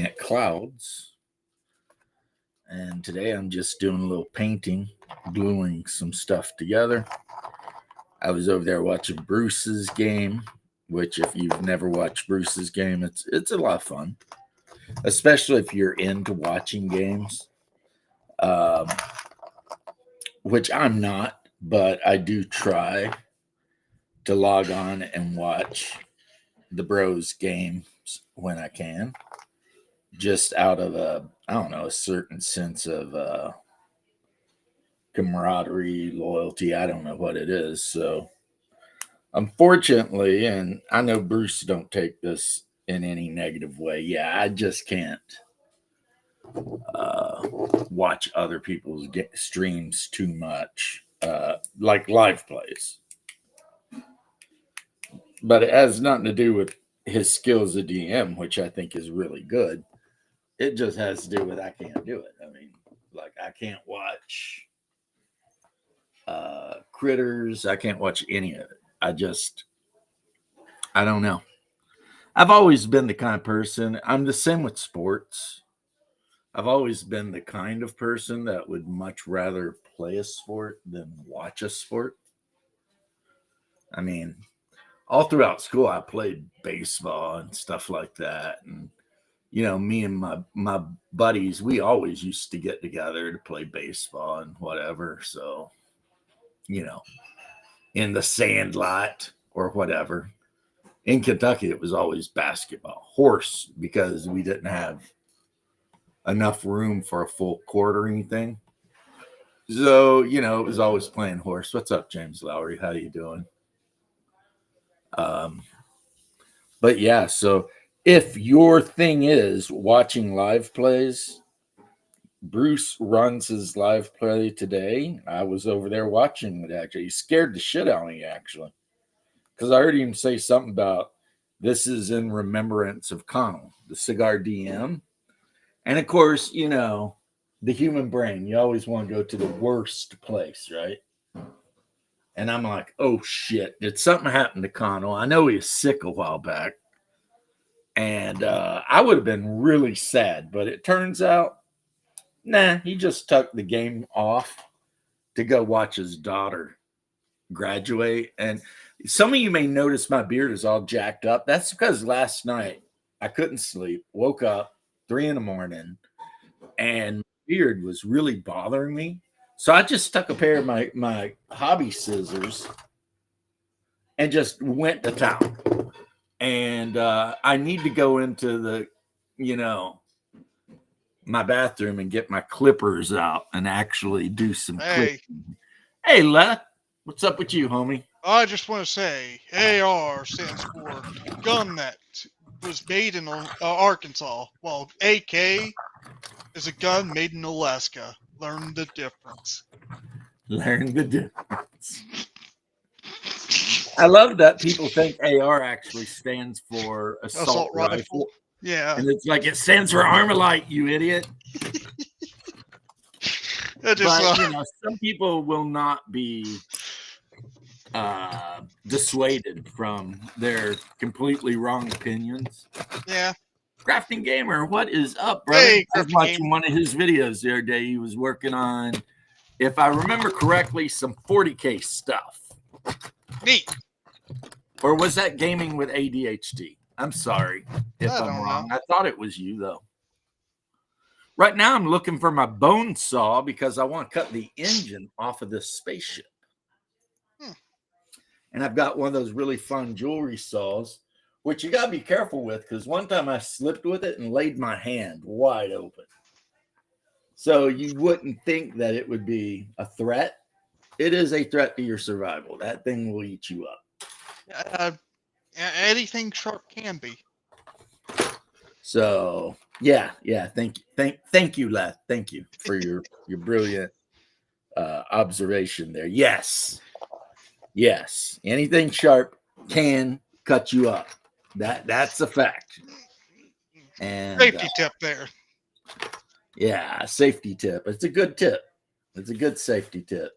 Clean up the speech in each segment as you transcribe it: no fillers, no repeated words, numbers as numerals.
at clouds. And today I'm just doing a little painting, gluing some stuff together. I was over there watching Bruce's game, which if you've never watched Bruce's game, it's a lot of fun, especially if you're into watching games. Um, which I'm not, but I do try to log on and watch the Bros games when I can, just out of I don't know, a certain sense of camaraderie, loyalty. I don't know what it is. So unfortunately, and I know Bruce don't take this in any negative way. Yeah, I just can't watch other people's streams too much, like live plays. But it has nothing to do with his skills at DM, which I think is really good. It just has to do with I can't do it. I mean, like I can't watch Critters. I can't watch any of it. I don't know. I've always been the kind of person. I'm the same with sports. I've always been the kind of person that would much rather play a sport than watch a sport. I mean, all throughout school, I played baseball and stuff like that. And, me and my buddies, we always used to get together to play baseball and whatever. So, in the sand lot or whatever. In Kentucky, it was always basketball. Horse, because we didn't have enough room for a full court or anything. So, it was always playing horse. What's up, James Lowry? How you doing? But yeah, so if your thing is watching live plays, Bruce runs his live play today. I was over there watching it actually. He scared the shit out of me actually. Because I heard him say something about this is in remembrance of Connell, the cigar DM. And of course, the human brain, you always want to go to the worst place, right? And I'm like, oh shit, did something happen to Connell? I know he was sick a while back. And I would have been really sad, but it turns out, nah, he just took the game off to go watch his daughter graduate. And some of you may notice my beard is all jacked up. That's because last night I couldn't sleep, woke up 3 a.m, and my beard was really bothering me. So I just stuck a pair of my hobby scissors and just went to town. And I need to go into the, my bathroom and get my clippers out and actually do some clipping. Hey, Leth, what's up with you, homie? I just want to say AR stands for gun that was made in Arkansas, while AK is a gun made in Alaska. Learn the difference. Learn the difference. I love that people think AR actually stands for assault rifle. Yeah. And it's like it stands for Armalite, you idiot. But, some people will not be dissuaded from their completely wrong opinions. Yeah. Crafting Gamer, what is up, brother? Hey, I was watching one of his videos the other day. He was working on, if I remember correctly, some 40K stuff. Neat. Or was that gaming with ADHD? I'm sorry if I'm wrong. I thought it was you, though. Right now, I'm looking for my bone saw because I want to cut the engine off of this spaceship. And I've got one of those really fun jewelry saws, which you got to be careful with because one time I slipped with it and laid my hand wide open. So you wouldn't think that it would be a threat. It is a threat to your survival. That thing will eat you up. Anything sharp can be. So yeah. Thank you, Leth. Thank you for your brilliant observation there. Yes. Anything sharp can cut you up. That's a fact. And safety tip there. Yeah, safety tip. It's a good tip. It's a good safety tip.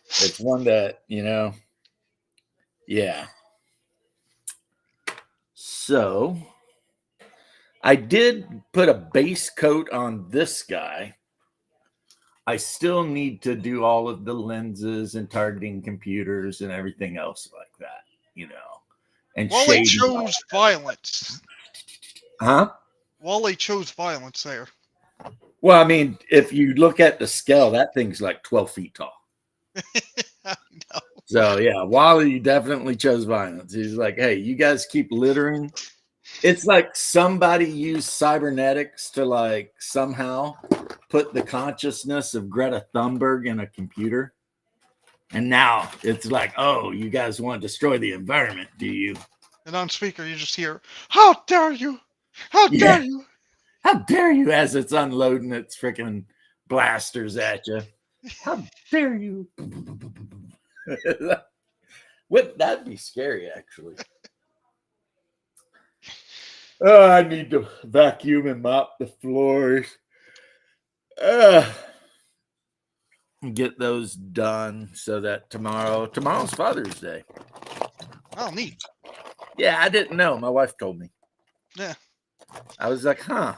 It's one that, yeah. So I did put a base coat on this guy. I still need to do all of the lenses and targeting computers and everything else like that, and Wally shading. chose violence. Huh? Wally chose violence there. Well, I mean, if you look at the scale, that thing's like 12 feet tall. No. So yeah, Wally definitely chose violence. He's like, hey, you guys keep littering. It's like somebody used cybernetics to like somehow put the consciousness of Greta Thunberg in a computer. And now it's like, oh, you guys want to destroy the environment, do you? And on speaker, you just hear, "How dare you! How Yeah. dare you!" How dare you, as it's unloading its freaking blasters at you. How dare you? Wouldn't that be scary, actually? Oh, I need to vacuum and mop the floors. Get those done so that tomorrow's Father's Day. Oh, neat. Yeah, I didn't know. My wife told me. Yeah. I was like, huh.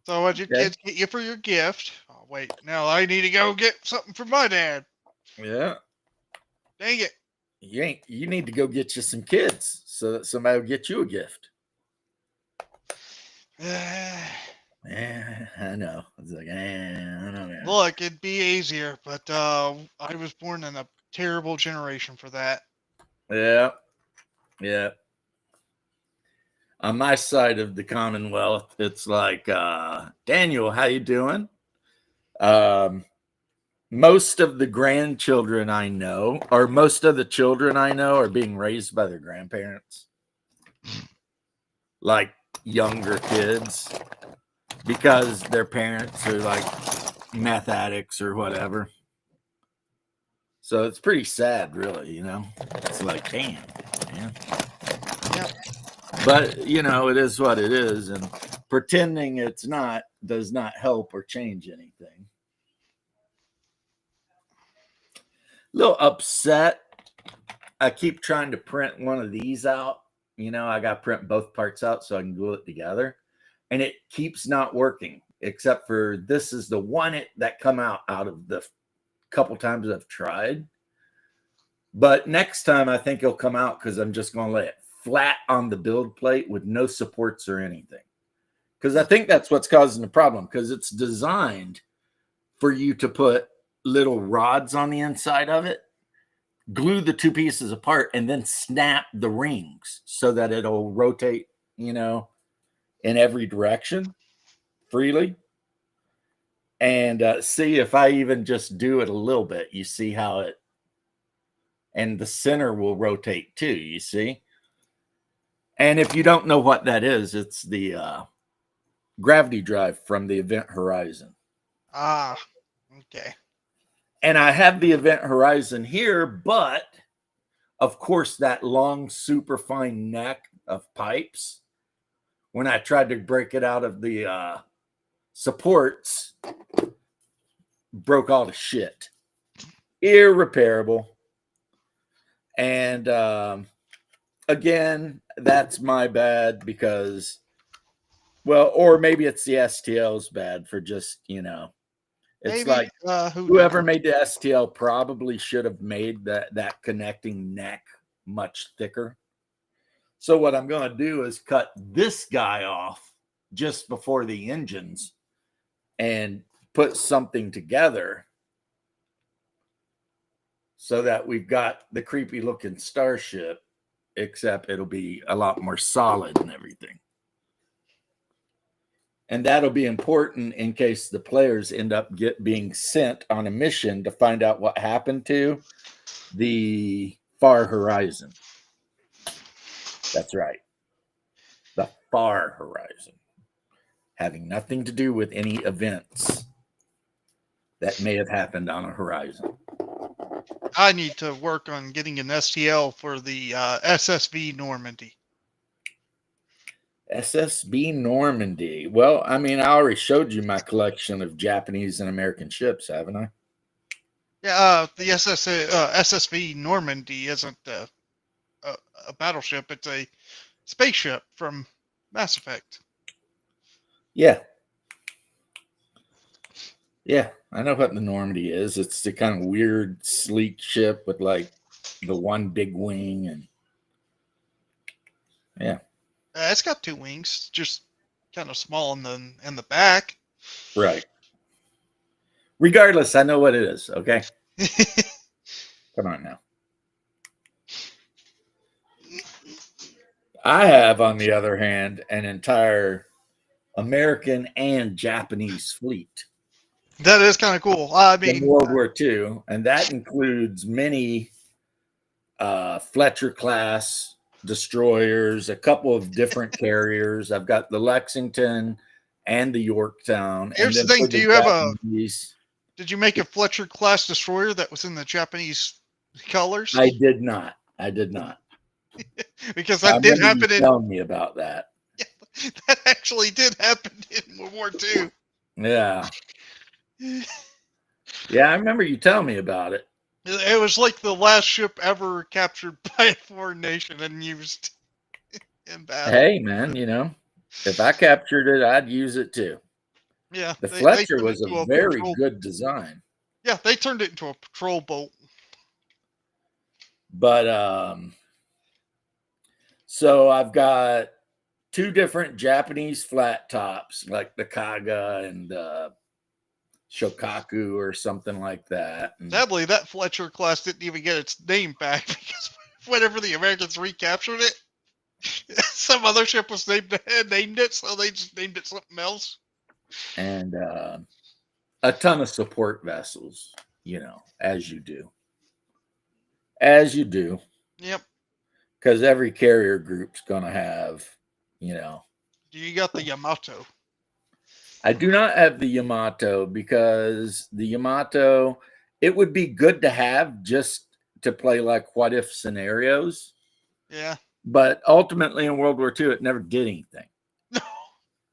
So what'd your kids get you for your gift? Oh, wait. Now I need to go get something for my dad. Yeah. Dang it. You need to go get you some kids so that somebody will get you a gift. Yeah, I know. It's like, I don't know. Look, it'd be easier, but I was born in a terrible generation for that. Yeah. Yeah. On my side of the Commonwealth, it's like, Daniel, how you doing? Most of the grandchildren I know, or most of the children I know, are being raised by their grandparents, like younger kids, because their parents are like meth addicts or whatever. So it's pretty sad, really, It's like, damn, man. Yep. But, it is what it is. And pretending it's not does not help or change anything. A little upset. I keep trying to print one of these out. I got to print both parts out so I can glue it together. And it keeps not working, except for this is the one that come out of the couple times I've tried. But next time I think it'll come out because I'm just going to lay it flat on the build plate with no supports or anything. Because I think that's what's causing the problem, because it's designed for you to put little rods on the inside of it, glue the two pieces apart, and then snap the rings so that it'll rotate, in every direction freely. And see, if I even just do it a little bit, you see how it, and the center will rotate too, you see? And if you don't know what that is, it's the gravity drive from the Event Horizon. Ah, okay. And I have the Event Horizon here, but of course, that long, super fine neck of pipes, when I tried to break it out of the supports, broke all the shit. Irreparable. And again, that's my bad because, well, or maybe it's the STL's bad for just, it's Maybe, like whoever made the STL probably should have made that connecting neck much thicker. So what I'm going to do is cut this guy off just before the engines and put something together so that we've got the creepy looking Starship, except it'll be a lot more solid and everything. And that'll be important in case the players end up being sent on a mission to find out what happened to the Far Horizon. That's right. The Far Horizon. Having nothing to do with any events that may have happened on a horizon. I need to work on getting an STL for the SSV Normandy. SSB Normandy. Well, I mean, I already showed you my collection of Japanese and American ships, haven't I? Yeah, the SSV Normandy isn't a battleship. It's a spaceship from Mass Effect. Yeah. Yeah, I know what the Normandy is. It's the kind of weird, sleek ship with like the one big wing, and yeah, It's got two wings, just kind of small in the back. right. Regardless, I know what it is. Okay, come on now. I have, on the other hand, an entire American and Japanese fleet That is kind of cool. I from mean, World War II, and that includes many Fletcher class destroyers, a couple of different carriers. I've got the Lexington and the Yorktown, and here's the then thing: for do the you have Japanese, Did you make a Fletcher class destroyer that was in the Japanese colors? I did not. I did not. Because I that did remember you happen telling me about that. that actually did happen in World War II. Yeah, yeah, I remember you telling me about it. It was like the last ship ever captured by a foreign nation and used in battle. Hey, man, if I captured it, I'd use it too. Yeah, The they Fletcher turned it was a into a very patrol. good design, Yeah, they turned it into a patrol boat. but so I've got two different Japanese flat tops, like the Kaga and Shokaku or something like that. And Sadly, that Fletcher class didn't even get its name back because whenever the Americans recaptured it, some other ship was named it, so they just named it something else. and a ton of support vessels, as you do. As you do, Yep. because every carrier group's going to have, you know. You got the Yamato. I do not have the Yamato because the Yamato, it would be good to have just to play like what if scenarios. Yeah. But ultimately in World War II, it never did anything.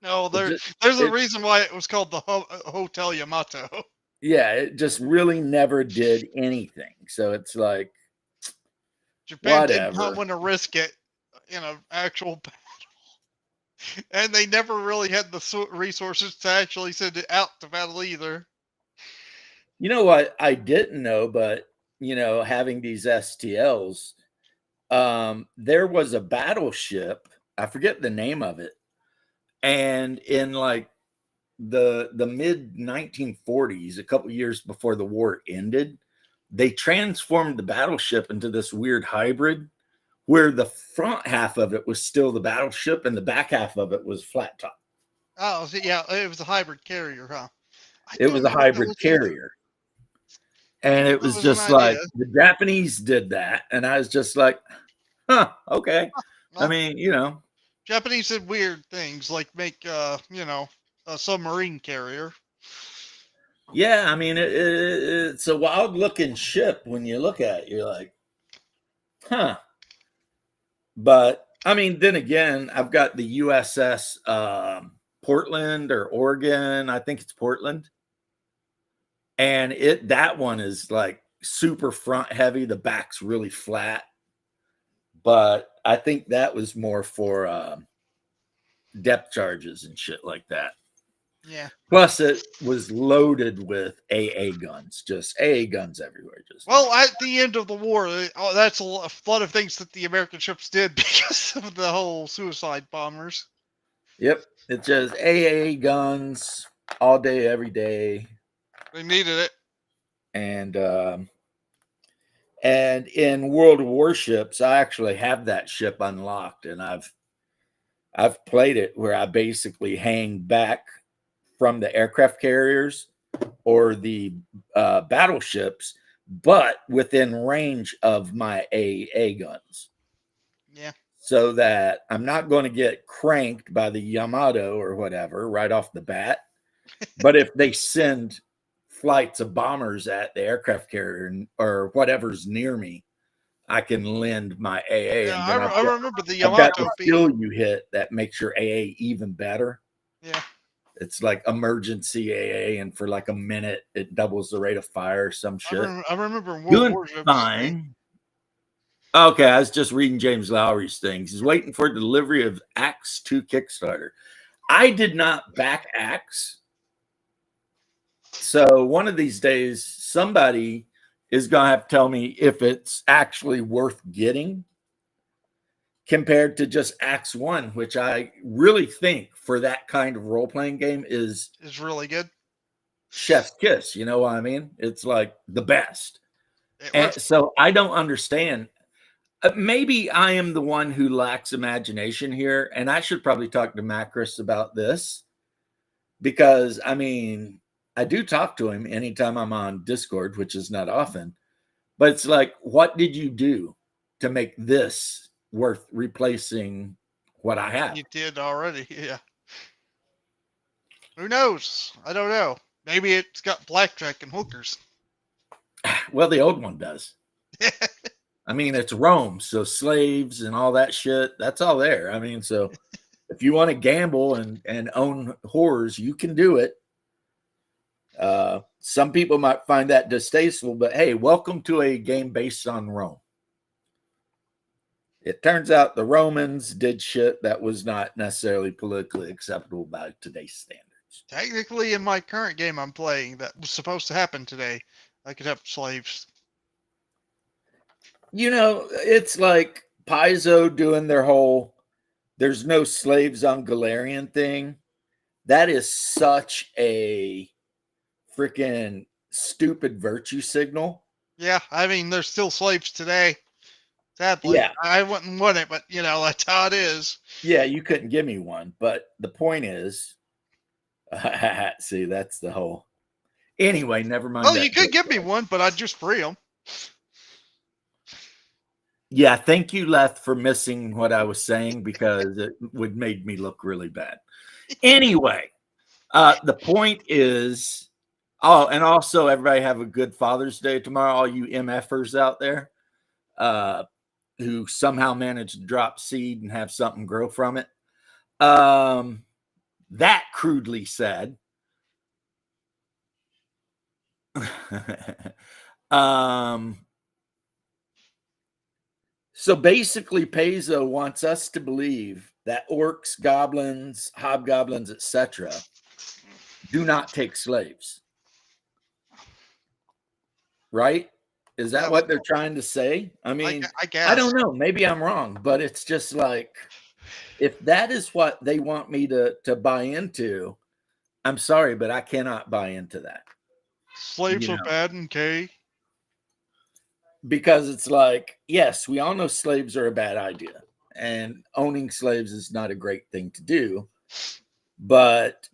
No, It there's a it, reason why it was called the Hotel Yamato. yeah, it just really never did anything. So it's like, Japan did not whatever. want to risk it in an actual battle. And they never really had the resources to actually send it out to battle either. You know what? I didn't know, but, having these STLs, there was a battleship. I forget the name of it. And in like the mid 1940s, a couple years before the war ended, they transformed the battleship into this weird hybrid where the front half of it was still the battleship and the back half of it was flat top. Oh, so yeah, it was a hybrid carrier, huh? I It was don't a know what that hybrid was either. carrier. And it That was was an just idea. like the Japanese did that. And I was just like, huh, okay. I Well, mean, Japanese did weird things like make, a submarine carrier. yeah, I mean, it's a wild looking ship when you look at it. You're like, huh. But I mean, then again, I've got the USS Portland or Oregon. I think it's Portland. And that one is like super front heavy. The back's really flat. But I think that was more for depth charges and shit like that. Yeah. Plus, it was loaded with AA guns, just AA guns everywhere. Just Well, at the end of the war, that's a lot of things that the American ships did because of the whole suicide bombers. yep, it's just AA guns all day, every day, They needed it. and in World of Warships, I actually have that ship unlocked, and I've played it where I basically hang back from the aircraft carriers or the battleships, but within range of my AA guns. Yeah. So that I'm not going to get cranked by the Yamato or whatever right off the bat. But if they send flights of bombers at the aircraft carrier or whatever's near me, I can lend my AA. Yeah, And then I remember the I've got Yamato the being. skill you hit that makes your AA even better. Yeah. It's like emergency AA, and for like a minute, it doubles the rate of fire or some shit. I remember in World Doing War Ships. fine. Okay, I was just reading James Lowry's things. He's waiting for delivery of Acts 2 Kickstarter. I did not back Axe. So one of these days, somebody is going to have to tell me if it's actually worth getting compared to just Axe 1, which I really think for that kind of role playing game is really good. chef's kiss. You know what I mean? It's like the best. It And was, so I don't understand. Maybe I am the one who lacks imagination here, and I should probably talk to Macris about this because I mean, I do talk to him anytime I'm on Discord, which is not often. But it's like, what did you do to make this worth replacing what I have? you did already. Yeah. Who knows? I don't know. Maybe it's got blackjack and hookers. Well, the old one does. I mean, it's Rome, so slaves and all that shit, that's all there. I mean, so if you want to gamble and own whores, you can do it. Some people might find that distasteful, but hey, welcome to a game based on Rome. It turns out the Romans did shit that was not necessarily politically acceptable by today's standards. Technically, in my current game I'm playing that was supposed to happen today, I could have slaves. You know, it's like Paizo doing their whole "there's no slaves on Galarian" thing. That is such a freaking stupid virtue signal. Yeah, I mean, there's still slaves today. Sadly, Yeah. I wouldn't want it, but you know, that's how it is. Yeah, you couldn't give me one. But the point is, see, that's the whole. Anyway, never mind. Well, you could give me one, but I'd just free them. Yeah, thank you, Leth, for missing what I was saying because it would made me look really bad. Anyway, the point is, oh, and also everybody have a good Father's Day tomorrow, all you MFers out there who somehow managed to drop seed and have something grow from it. That crudely said. So basically, Paizo wants us to believe that orcs, goblins, hobgoblins, etc., do not take slaves. Right? Is that what they're trying to say? I mean, I guess. I don't know. Maybe I'm wrong, but it's just like, if that is what they want me to buy into, I'm sorry, but I cannot buy into that. Slaves are bad and gay. Because it's like, yes, we all know slaves are a bad idea, and owning slaves is not a great thing to do. But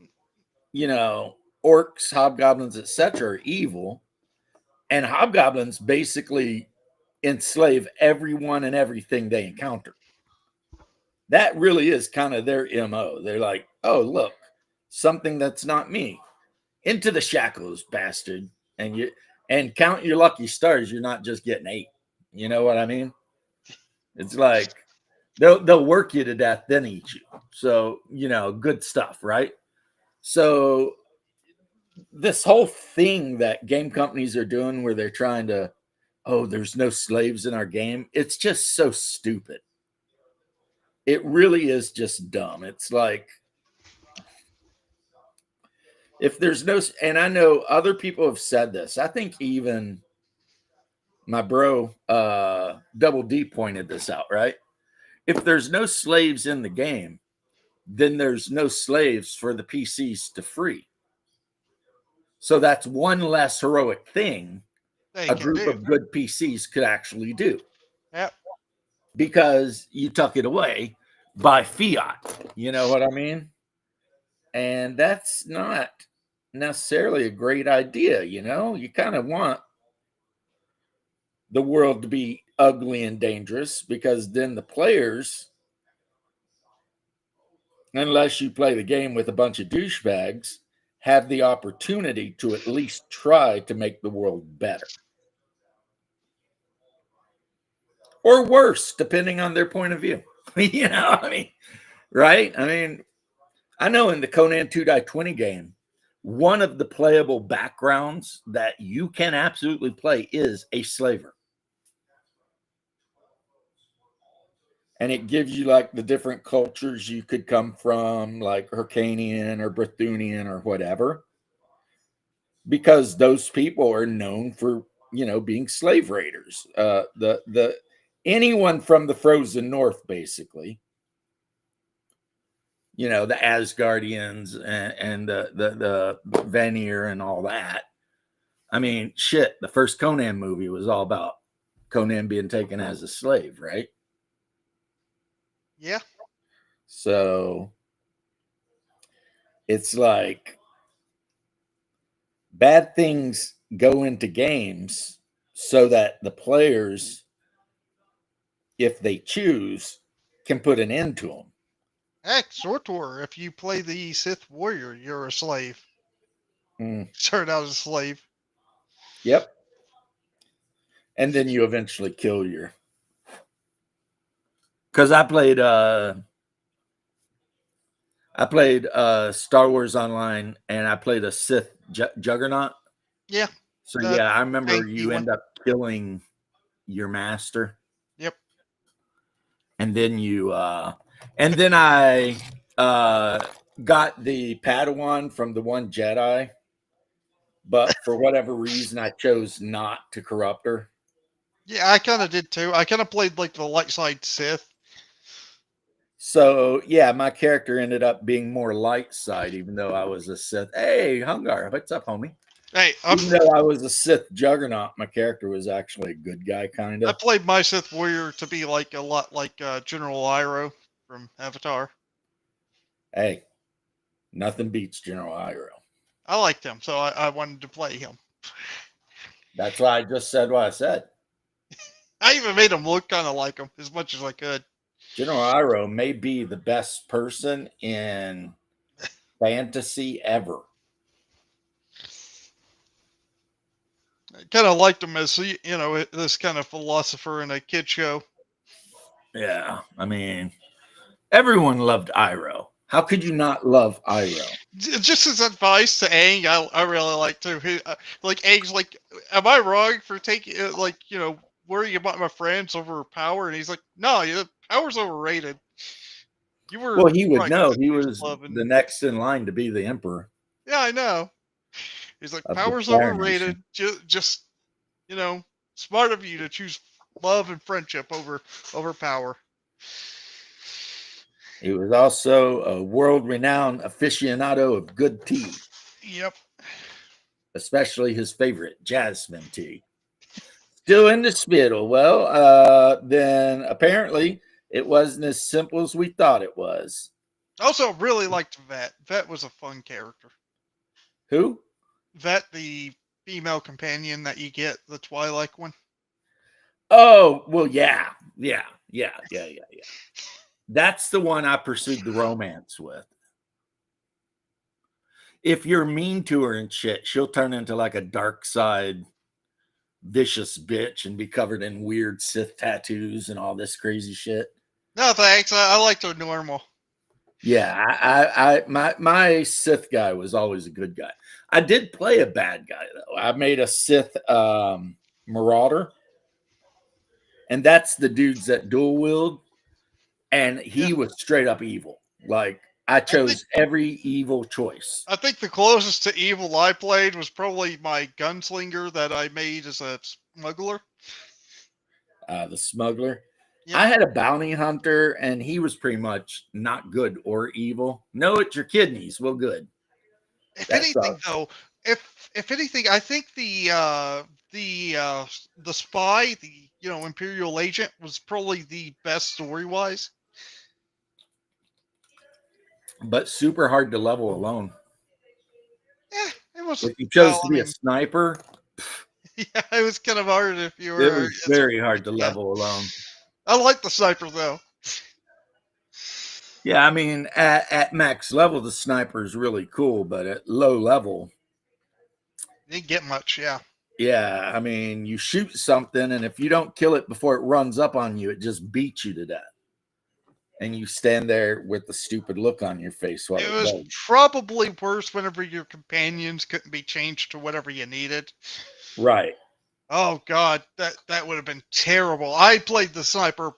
you know, orcs, hobgoblins, etc., are evil, and hobgoblins basically enslave everyone and everything they encounter. That really is kind of their MO. They're like, oh, look, something that's not me. Into the shackles, bastard. And count your lucky stars. You're not just getting 8. You know what I mean? It's like they'll work you to death, then eat you. So, you know, good stuff, right? So this whole thing that game companies are doing where they're trying to, oh, there's no slaves in our game. It's just so stupid. It really is just dumb. It's like, if there's no, and I know other people have said this. I think even my bro Double D pointed this out, right? If there's no slaves in the game, then there's no slaves for the PCs to free. So that's one less heroic thing a group of good PCs could actually do. Yep. Because you tuck it away by fiat. You know what I mean? And that's not necessarily a great idea. You know, you kind of want the world to be ugly and dangerous, because then the players, unless you play the game with a bunch of douchebags, have the opportunity to at least try to make the world better. Or worse, depending on their point of view. You know, I mean, right? I mean, I know in the Conan 2.20 game, one of the playable backgrounds that you can absolutely play is a slaver. and it gives you like the different cultures you could come from, like Hyrcanian or Brythunian or whatever, because those people are known for being slave raiders. The anyone from the frozen north, basically, the Asgardians and the Vanir and all that. I mean, shit, the first Conan movie was all about Conan being taken as a slave, right? Yeah. So it's like bad things go into games so that the players, if they choose, can put an end to them. Heck, Sortor, if you play the Sith Warrior, you're a slave. Mm, Start out as a slave. yep. And then you eventually kill your. Because I played Star Wars Online, and I played a Sith Juggernaut. Yeah. So The yeah, I remember tanky you one. end up killing your master, Yep. and then I got the Padawan from the one Jedi, but for whatever reason, I chose not to corrupt her. Yeah, I kind of did too. I kind of played like the light side Sith. So yeah, my character ended up being more light side, even though I was a Sith. Hey, Hungar, what's up, homie? Hey, Even though I was a Sith Juggernaut, my character was actually a good guy, kind I of. played my Sith Warrior to be like a lot like General Iroh from Avatar. Hey, nothing beats General Iroh. I liked him, so I wanted to play him. That's why I just said what I said. I even made him look kind of like him as much as I could. General Iroh may be the best person in fantasy ever. I kind of liked him as this kind of philosopher in a kid show. Yeah, I mean, everyone loved Iroh. How could you not love Iroh? Just his advice to Aang, I really like too. Like Aang's like, "Am I wrong for taking worrying about my friends over power?" And he's like, "No, power's overrated. You were Well, he would right know. to He choose was love the and next in line to be the emperor yeah, I know." He's like, of the "Power's Fire Nation. overrated. Just smart of you to choose love and friendship over power." He was also a world-renowned aficionado of good tea, Yep. especially his favorite, jasmine tea. Still in the spittle. Well, then apparently it wasn't as simple as we thought it was. Also, really liked Vet. Vet was a fun character. Who? Vet, the female companion that you get, the Twilight one. Oh, well, yeah. That's the one I pursued the romance with. If you're mean to her and shit, she'll turn into like a dark side vicious bitch and be covered in weird Sith tattoos and all this crazy shit. No thanks. I liked her normal. Yeah, my Sith guy was always a good guy. I did play a bad guy though. I made a Sith Marauder, and that's the dudes that dual wield, and Yeah. he was straight up evil. Like I chose every evil choice. I think the closest to evil I played was probably my gunslinger that I made as a smuggler. The smuggler. Yep. I had a bounty hunter, and he was pretty much not good or evil. No, it's your kidneys. Well, good. If That anything, sucks. though, if anything, I think the spy, the Imperial agent, was probably the best story wise. But super hard to level alone. Yeah, it was. If you chose Well, to I be a mean, sniper, yeah, it was kind of hard if you it were. was very hard to level alone. I like the sniper though. Yeah, I mean, at max level, the sniper is really cool, but at low level, Didn't get much. Yeah. yeah, I mean, you shoot something, and if you don't kill it before it runs up on you, it just beats you to death. And you stand there with the stupid look on your face while It it was does. probably worse whenever your companions couldn't be changed to whatever you needed. Right. Oh God, that would have been terrible. I played the sniper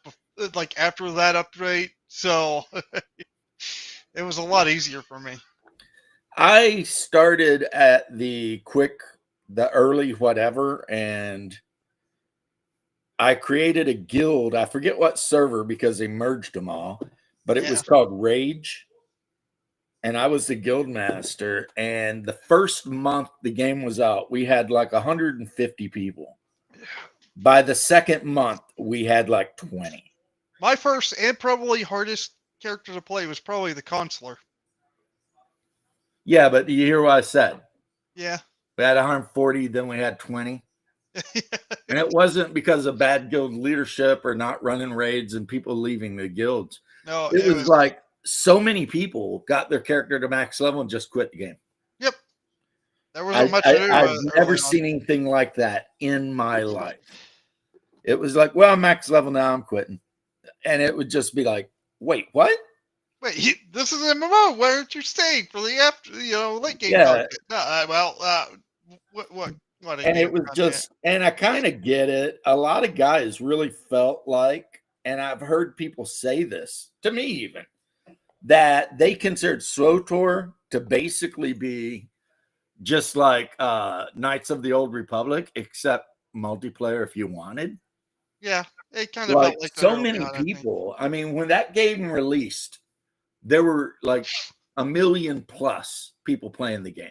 like after that update, so it was a lot easier for me. I started at the early whatever, and I created a guild. I forget what server because they merged them all, but it was Yeah. called Rage. And I was the guild master. And the first month the game was out, we had like 150 people. By the second month, we had like 20. My first and probably hardest character to play was probably the consular. Yeah, but you hear what I said? Yeah. We had 140, then we had 20. And it wasn't because of bad guild leadership or not running raids and people leaving the guilds. No, It it was was. like so many people got their character to max level and just quit the game. Yep. There wasn't much to do I've never early seen anything like that in my life. It was like, well, I'm max level now, I'm quitting. And it would just be like, wait, what? Wait, this is MMO. Why aren't you staying for the late game Yeah. content? No, what? And it was just, and I kind of get it. A lot of guys really felt like, and I've heard people say this to me even, that they considered SWTOR to basically be just like Knights of the Old Republic, except multiplayer if you wanted. Yeah, it kind of Like felt like that so early many on, I think. people. I mean, when that game released, there were like 1 million plus people playing the game.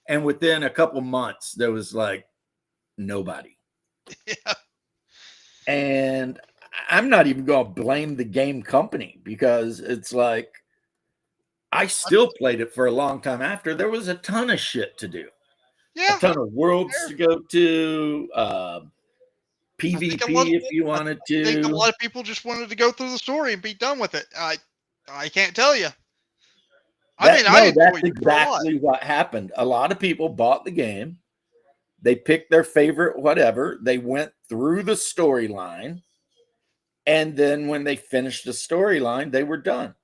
And within a couple months, there was like nobody. Yeah. And I'm not even going to blame the game company because it's like I still played it for a long time after. There was a ton of shit to do, Yeah. a ton of worlds to go to, PvP if you wanted I think a to. lot of people just wanted to go through the story and be done with it. I can't tell you. I mean, I That's enjoyed it for a lot. exactly what happened. A lot of people bought the game. They picked their favorite whatever. They went through the storyline. And then when they finished the storyline, they were done.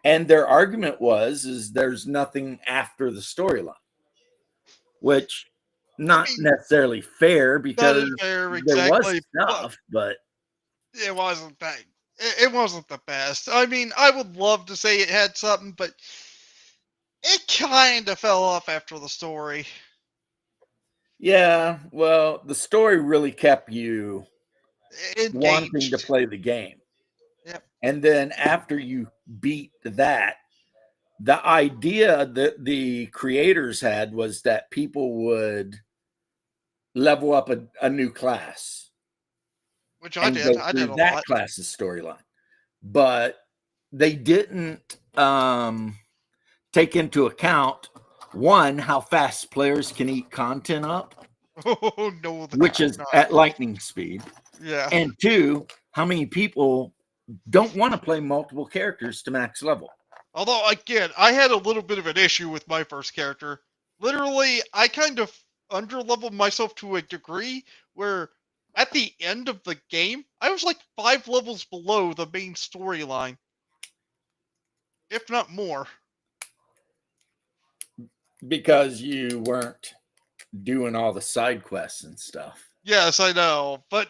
And their argument is there's nothing after the storyline, which not necessarily fair because fair, there was exactly, stuff, but it wasn't that. It wasn't the best. I mean, I would love to say it had something, but it kind of fell off after the story. yeah, well, the story really kept you wanting to Engaged. play the game. Yep. And then after you beat that, the idea that the creators had was that people would level up a new class. Which I did. I did a that lot. class's storyline. But they didn't take into account, one, how fast players can eat content up, Oh, no, which is at lightning speed. Yeah. And two, how many people don't want to play multiple characters to max level. Although, again, I had a little bit of an issue with my first character. Literally, I kind of underleveled myself to a degree where at the end of the game, I was like 5 levels below the main storyline. If not more. Because you weren't doing all the side quests and stuff. Yes, I know. But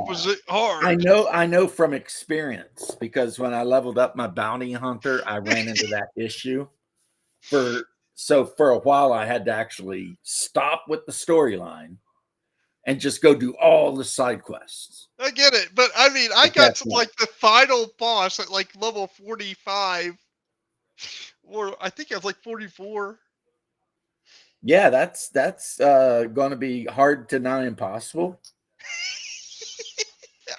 was it hard? I know from experience because when I leveled up my bounty hunter, I ran into that issue. So for a while I had to actually stop with the storyline and just go do all the side quests. I get it, but I mean, I got to like the final boss at like level 45, or I think I was like 44. Yeah, that's going to be hard to not impossible.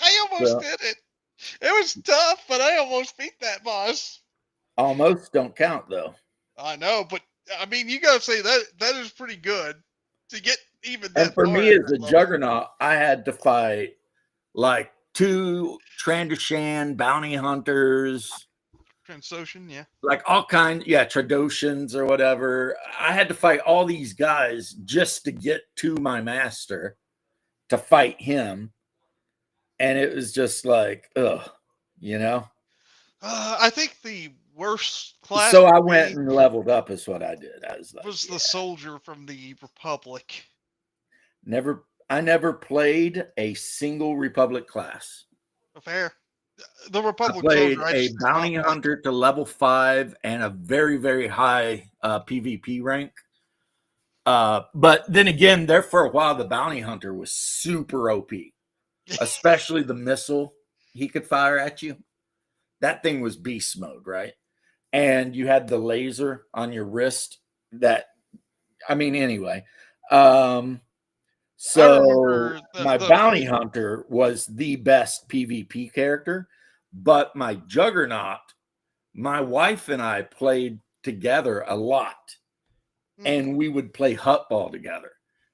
I almost did it. It was tough, but I almost beat that boss. Almost don't count though. I know, but I mean, you gotta say that is pretty good to get even that. And for me as a juggernaut, I had to fight like 2 Trandoshan bounty hunters. Transocean, yeah. Like all kinds, Tradoshans or whatever. I had to fight all these guys just to get to my master to fight him. And it was just like, ugh, you know? I think the worst class. So I went and leveled up is what I did. I was like, the soldier from the Republic. I never played a single Republic class. Fair. The I Republic played Soldier, I a just did bounty not like. hunter to level 5 and a very, very high PvP rank. But then again, there for a while, the bounty hunter was super OP, especially the missile he could fire at you. That thing was beast mode, right? And you had the laser on your wrist. Anyway. So remember my bounty hunter was the best PvP character, but my Juggernaut, my wife and I played together a lot, and we would play Hutball together.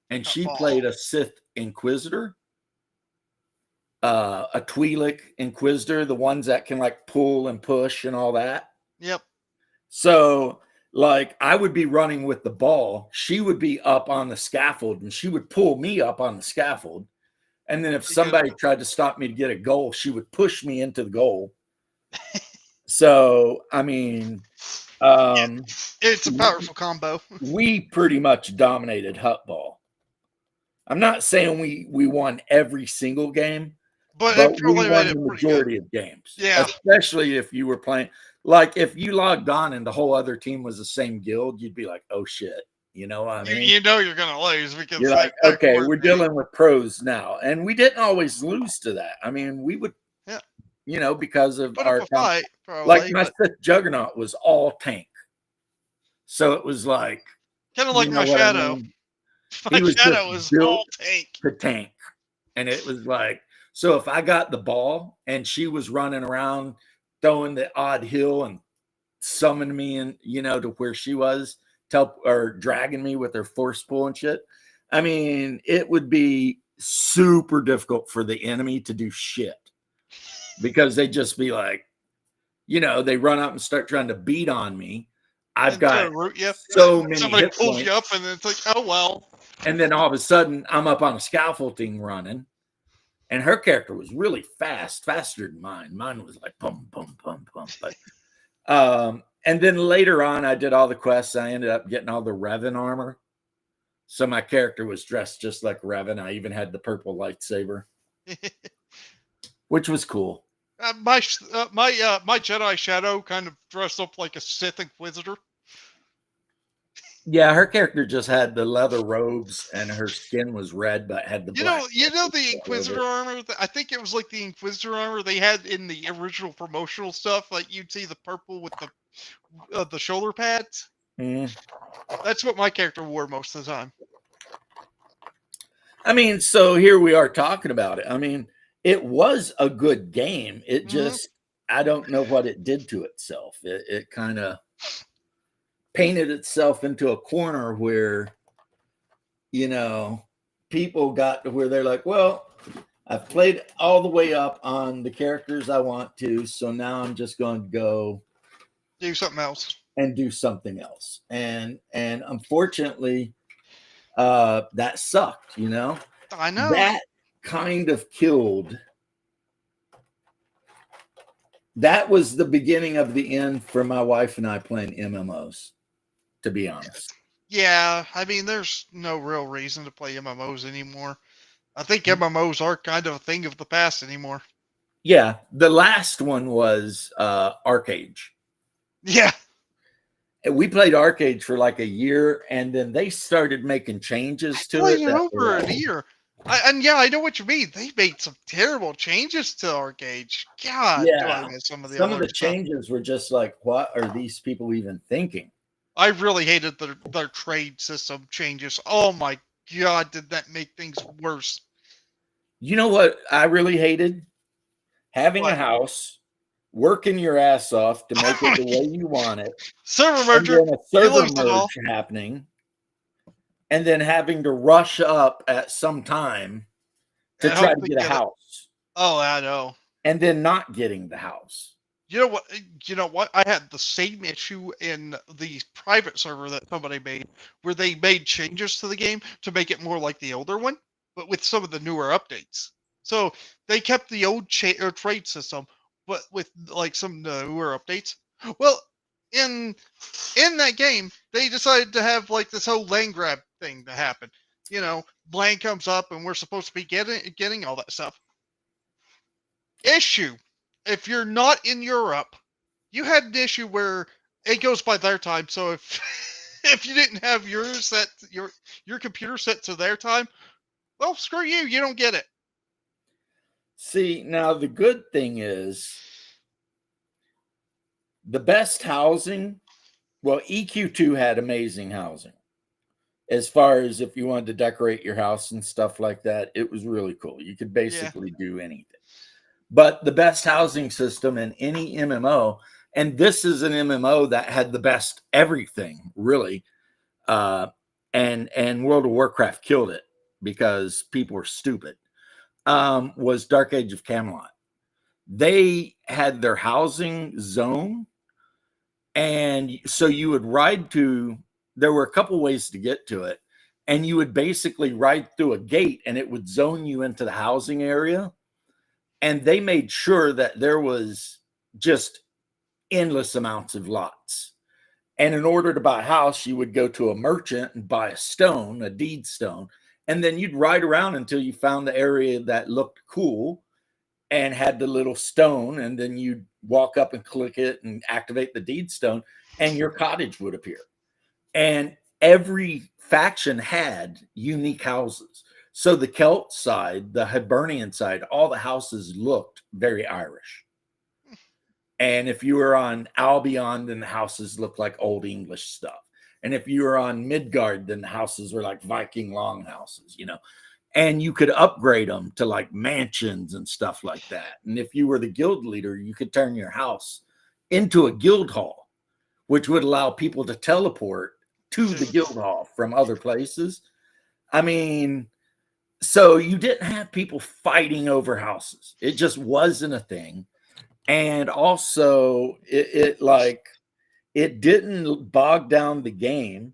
And she played a Sith Inquisitor, a Twi'lek Inquisitor, the ones that can like pull and push and all that. Yep. So like I would be running with the ball, she would be up on the scaffold, and she would pull me up on the scaffold. And then if somebody tried to stop me to get a goal, she would push me into the goal. So, I mean, it's a powerful combo. We pretty much dominated Hutball. I'm not saying we won every single game, but we won the majority of games. Yeah. Especially if you were playing, like if you logged on and the whole other team was the same guild, you'd be like, oh shit. You know what I mean? You know you're going to lose because you're like, okay, we're dealing with pros now. And we didn't always lose to that. I mean, we would, you know, because of our fight, like my Sith Juggernaut was all tank. So it was like kind of like my Shadow. I mean? My Shadow was all tank. To tank. And it was like, so if I got the ball and she was running around throwing the odd hill and summoning me in, you know, to where she was, or dragging me with her force pull and shit. I mean, it would be super difficult for the enemy to do shit because they just be like, you know, they run up and start trying to beat on me. I've got so many somebody hit pulls points. You up and it's like, oh well. And then all of a sudden I'm up on a scaffolding running, and her character was really fast, faster than mine. Mine was like pum pum pum pum. But and then later on, I did all the quests. I ended up getting all the Revan armor. So my character was dressed just like Revan. I even had the purple lightsaber, which was cool. My Jedi Shadow kind of dressed up like a Sith Inquisitor. Yeah, her character just had the leather robes, and her skin was red, but had the black. You know the Inquisitor armor. I think it was like the Inquisitor armor they had in the original promotional stuff. Like you'd see the purple with the shoulder pads. That's what my character wore most of the time. I mean, so here we are talking about it. I mean, it was a good game. It just, I don't know what it did to itself. It kind of painted itself into a corner where, you know, people got to where they're like, well, I've played all the way up on the characters I want to, so now I'm just going to go do something else. And do something else. And unfortunately, that sucked, you know? I know. That kind of killed. That was the beginning of the end for my wife and I playing MMOs, to be honest. Yeah, I mean, there's no real reason to play MMOs anymore. I think MMOs are kind of a thing of the past anymore. Yeah, the last one was ArcAge. Yeah. We played ArcAge for like a year, and then they started making changes to it. Over a year. I know what you mean. They made some terrible changes to ArcAge. God, yeah. Some of the changes were just like, what are these people even thinking? I really hated their trade system changes. Oh my God, did that make things worse? You know what I really hated? Having a house, working your ass off to make it the way you want it. Server merger. And then a server merge happening. And then having to rush up at some time to try to get a house. Oh, I know. And then not getting the house. You know what? I had the same issue in the private server that somebody made, where they made changes to the game to make it more like the older one, but with some of the newer updates. So they kept the old trade system, but with like some newer updates. Well, in that game, they decided to have like this whole land grab thing to happen. You know, land comes up and we're supposed to be getting all that stuff. Issue. if you're not in Europe, you had an issue where it goes by their time. So if if you didn't have yours set your computer set to their time, well, screw you. You don't get it. See, now the good thing is the best housing. Well, EQ2 had amazing housing. As far as if you wanted to decorate your house and stuff like that, it was really cool. You could basically do anything. But the best housing system in any MMO, and this is an MMO that had the best everything, really. And World of Warcraft killed it because people were stupid. Was Dark Age of Camelot. They had their housing zone, and so you would ride to. There were a couple ways to get to it, and you would basically ride through a gate, and it would zone you into the housing area. And they made sure that there was just endless amounts of lots. And in order to buy a house, you would go to a merchant and buy a stone, a deed stone, and then you'd ride around until you found the area that looked cool and had the little stone, and then you'd walk up and click it and activate the deed stone, and your cottage would appear. And every faction had unique houses. So the Celt side, the Hibernian side, all the houses looked very Irish. And if you were on Albion, then the houses looked like Old English stuff. And if you were on Midgard, then the houses were like Viking longhouses, you know. And you could upgrade them to like mansions and stuff like that. And if you were the guild leader, you could turn your house into a guild hall, which would allow people to teleport to the guild hall from other places. I mean, so you didn't have people fighting over houses. It just wasn't a thing. And also it didn't bog down the game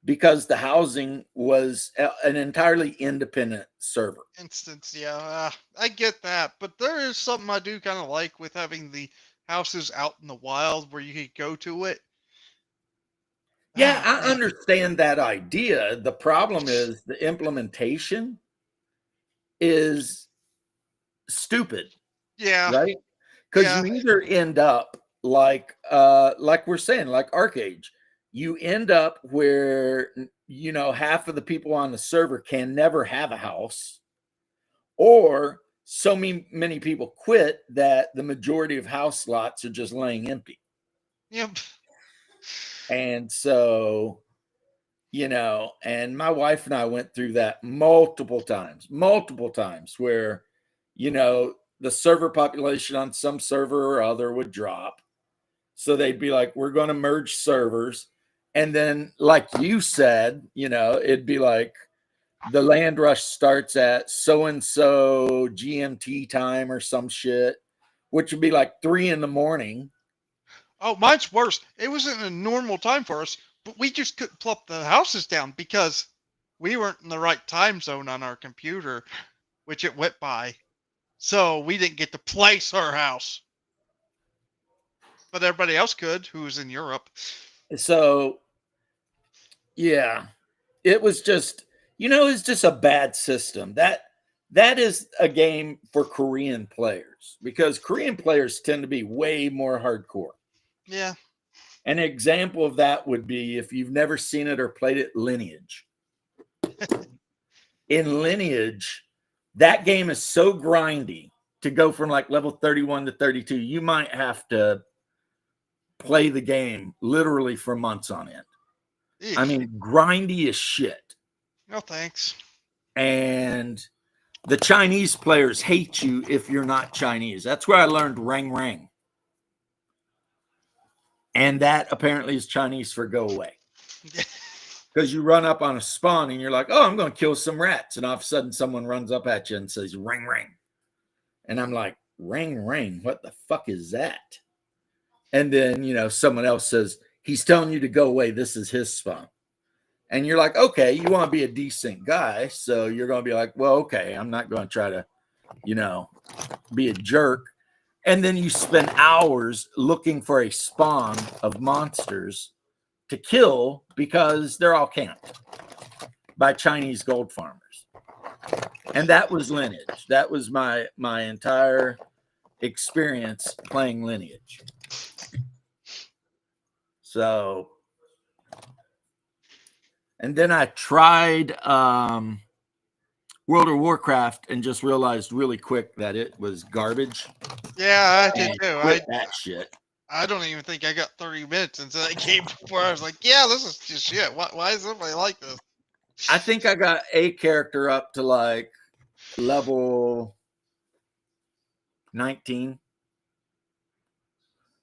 because the housing was an entirely independent server. Instance, yeah, I get that, but there is something I do kind of like with having the houses out in the wild where you could go to it. Yeah, I understand that idea. The problem is the implementation is stupid. Yeah. Right? Because Yeah. you either end up like we're saying, like Arcade, you end up where you know half of the people on the server can never have a house, or so many people quit that the majority of house slots are just laying empty. Yep. And so, you know, and my wife and I went through that multiple times, where, you know, the server population on some server or other would drop. So they'd be like, we're going to merge servers. And then, like you said, you know, it'd be like the land rush starts at so-and-so GMT time or some shit, which would be like 3 a.m. Oh, mine's worse. It wasn't a normal time for us, but we just couldn't plop the houses down because we weren't in the right time zone on our computer, which it went by. So we didn't get to place our house. But everybody else could who was in Europe. So, yeah, it was just, you know, it's just a bad system. That is a game for Korean players because Korean players tend to be way more hardcore. Yeah. An example of that would be if you've never seen it or played it, Lineage. In Lineage, that game is so grindy to go from like level 31 to 32. You might have to play the game literally for months on end. Eesh. I mean, grindy as shit. No thanks. And the Chinese players hate you if you're not Chinese. That's where I learned Rang Rang. And that apparently is Chinese for go away. Because you run up on a spawn and you're like, oh, I'm going to kill some rats. And all of a sudden someone runs up at you and says, Rang Rang. And I'm like, Rang Rang, what the fuck is that? And then, you know, someone else says, he's telling you to go away. This is his spawn. And you're like, okay, you want to be a decent guy. So you're going to be like, well, okay, I'm not going to try to, you know, be a jerk. And then you spend hours looking for a spawn of monsters to kill because they're all camped by Chinese gold farmers. And that was Lineage. That was my entire experience playing Lineage. So, and then I tried World of Warcraft and just realized really quick that it was garbage. Yeah, I did And too. quit that shit. I don't even think I got 30 minutes into that game before I was like, yeah, this is just shit. Why is everybody like this? I think I got a character up to like level 19.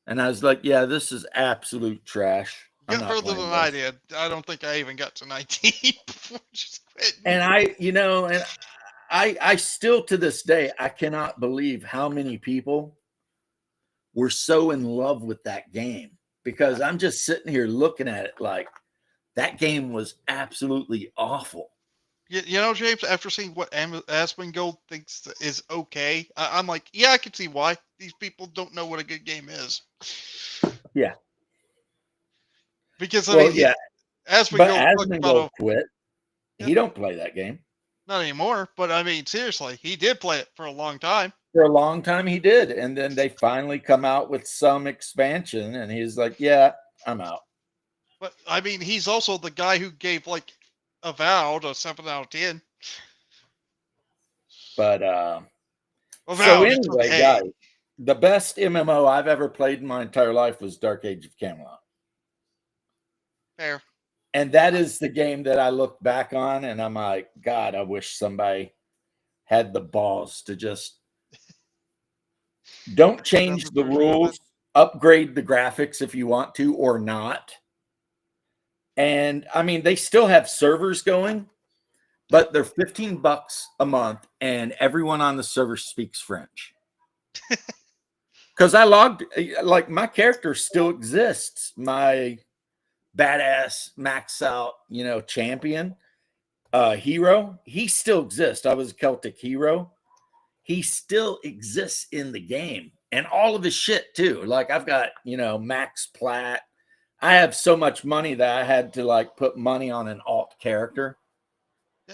And I was like, yeah, this is absolute trash. I'm Got not further playing than I this. did. I don't think I even got to 19 before I just quit. And I still to this day, I cannot believe how many people were so in love with that game, because I'm just sitting here looking at it like that game was absolutely awful. You know, James, after seeing what Asmongold thinks is okay, I'm like, yeah, I can see why. These people don't know what a good game is. Yeah. Because, I Well, mean, yeah, but Asmongold talked about Asmongold quit. He don't play that game. not anymore, but I mean, seriously, he did play it for a long time. For a long time he did, and then they finally come out with some expansion, and he's like, yeah, I'm out. But, I mean, he's also the guy who gave, like, Avowed a 7 out of 10. But so Avowed, it's anyway, okay. guys, the best MMO I've ever played in my entire life was Dark Age of Camelot. Fair. And that is the game that I look back on and I'm like, God, I wish somebody had the balls to just don't change the rules, upgrade the graphics if you want to or not. And I mean, they still have servers going, but they're $15 a month and everyone on the server speaks French. Because I logged, like, my character still exists. My badass max out, champion, hero, he still exists. I was a Celtic hero. He still exists in the game, and all of his shit too. Like, I've got, max plat. I have so much money that I had to like put money on an alt character,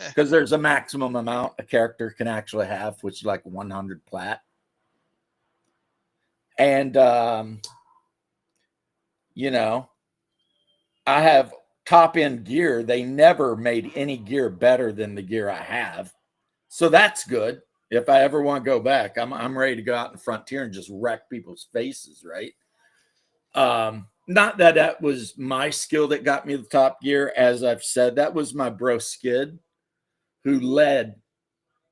because there's a maximum amount a character can actually have, which is like 100 plat. And I have top end gear. They never made any gear better than the gear I have. So that's good. If I ever want to go back, I'm ready to go out in Frontier and just wreck people's faces, right? Not that was my skill that got me the top gear. As I've said, that was my bro Skid, who led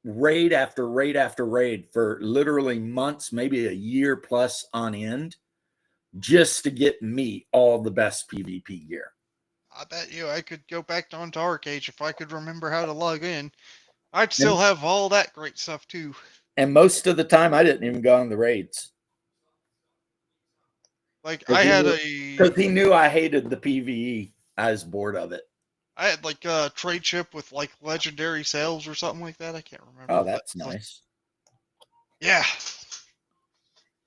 raid after raid after raid for literally months, maybe a year plus on end, just to get me all the best PvP gear. I bet you I could go back on Dark Age if I could remember how to log in. I'd still have all that great stuff too. And most of the time, I didn't even go on the raids. Like, I had because he knew I hated the PvE. I was bored of it. I had like a trade ship with like legendary sales or something like that. I can't remember. Oh, that's nice. Yeah.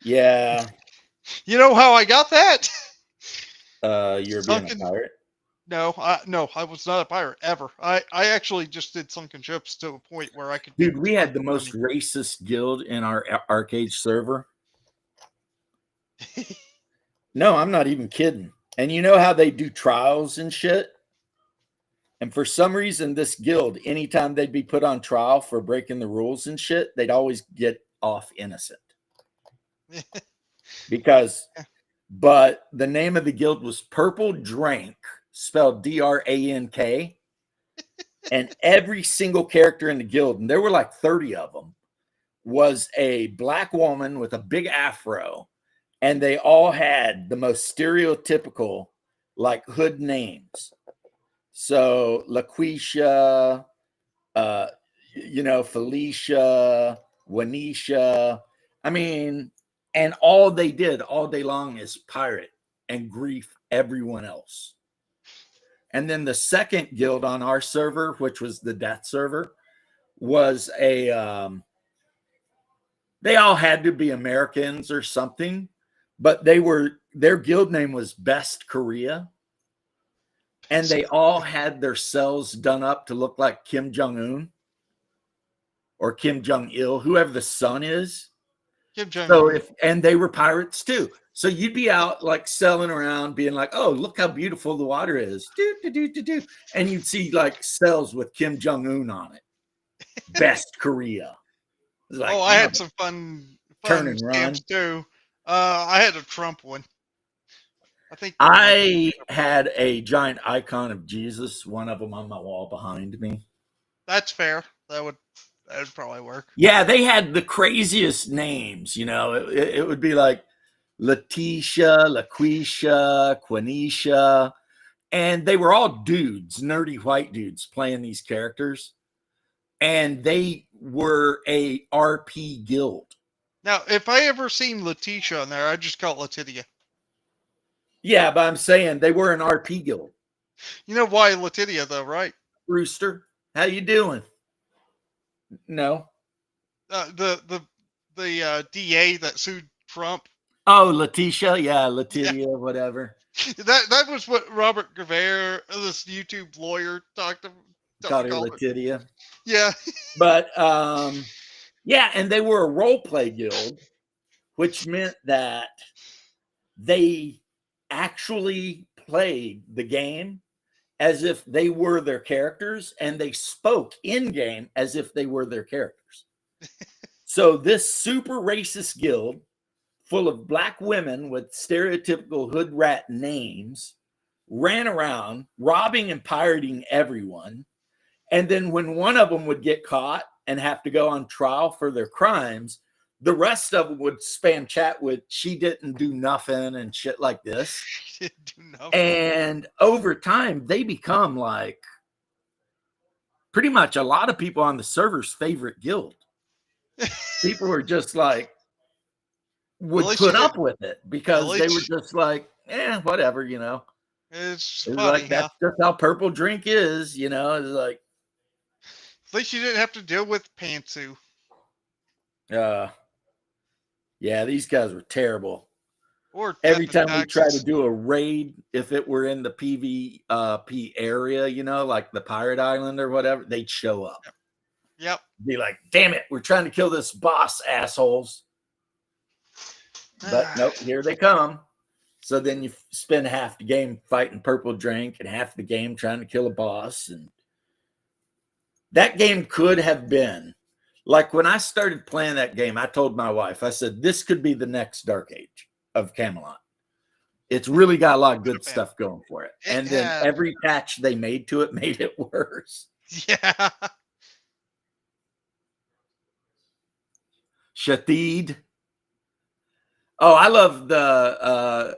Yeah. You know how I got that? You're being a pirate? No, I was not a pirate ever. I actually just did sunken ships to a point where I could. Dude, we had the most racist guild in our Arcade server. No, I'm not even kidding. And you know how they do trials and shit? And for some reason, this guild, anytime they'd be put on trial for breaking the rules and shit, they'd always get off innocent. But the name of the guild was Purple Drank, spelled D-R-A-N-K. And every single character in the guild, and there were like 30 of them, was a black woman with a big afro. And they all had the most stereotypical, like, hood names. So LaQuisha, Felicia, Wanisha. I mean, and all they did all day long is pirate and grief everyone else. And then the second guild on our server, which was the death server, was they all had to be Americans or something, but their guild name was Best Korea. And they all had their cells done up to look like Kim Jong-un or Kim Jong-il, whoever the son is. Kim Jong. So and they were pirates too. So you'd be out like selling around, being like, "Oh, look how beautiful the water is," and you'd see like cells with Kim Jong Un on it. Best Korea. It's like, I had some fun turn and run. stamps too. I had a Trump one. I think I had a giant icon of Jesus, one of them on my wall behind me. that's fair. That would probably work. Yeah, they had the craziest names. You know, it would be like Letitia, LaQuisha, Quenisha, and they were all dudes, nerdy white dudes playing these characters, and they were a RP guild. Now, if I ever seen Letitia on there, I'd just call it Latitia. Yeah, but I'm saying they were an RP guild. You know why Latitia though, right? Rooster, how you doing? No. The DA that sued Trump. Oh, Letitia, yeah, Letitia, whatever. That was what Robert Gavere, this YouTube lawyer, talked Called her called it. Letitia. Yeah. But yeah, and they were a role play guild, which meant that they actually played the game as if they were their characters, and they spoke in game as if they were their characters. So this super racist guild full of black women with stereotypical hood rat names ran around robbing and pirating everyone. And then when one of them would get caught and have to go on trial for their crimes, the rest of them would spam chat with "she didn't do nothing" and shit like this. She didn't do nothing. And over time, they become like pretty much a lot of people on the server's favorite guild. People were just like, would put up with it because they were just like, whatever, you know. It's funny, like that's just how Purple Drink is, you know. It's like, at least you didn't have to deal with Pantsu. Yeah, these guys were terrible. Or every time we try to do a raid, if it were in the PvP area, you know, like the Pirate Island or whatever, they'd show up. Yep. Be like, damn it, we're trying to kill this boss, assholes. But nope, here they come. So then you spend half the game fighting Purple Drink and half the game trying to kill a boss. And that game could have been, like when I started playing that game, I told my wife, I said, this could be the next Dark Age of Camelot. It's really got a lot of good stuff going for it. And then every patch they made to it made it worse. Yeah. Shatid. Oh, I love the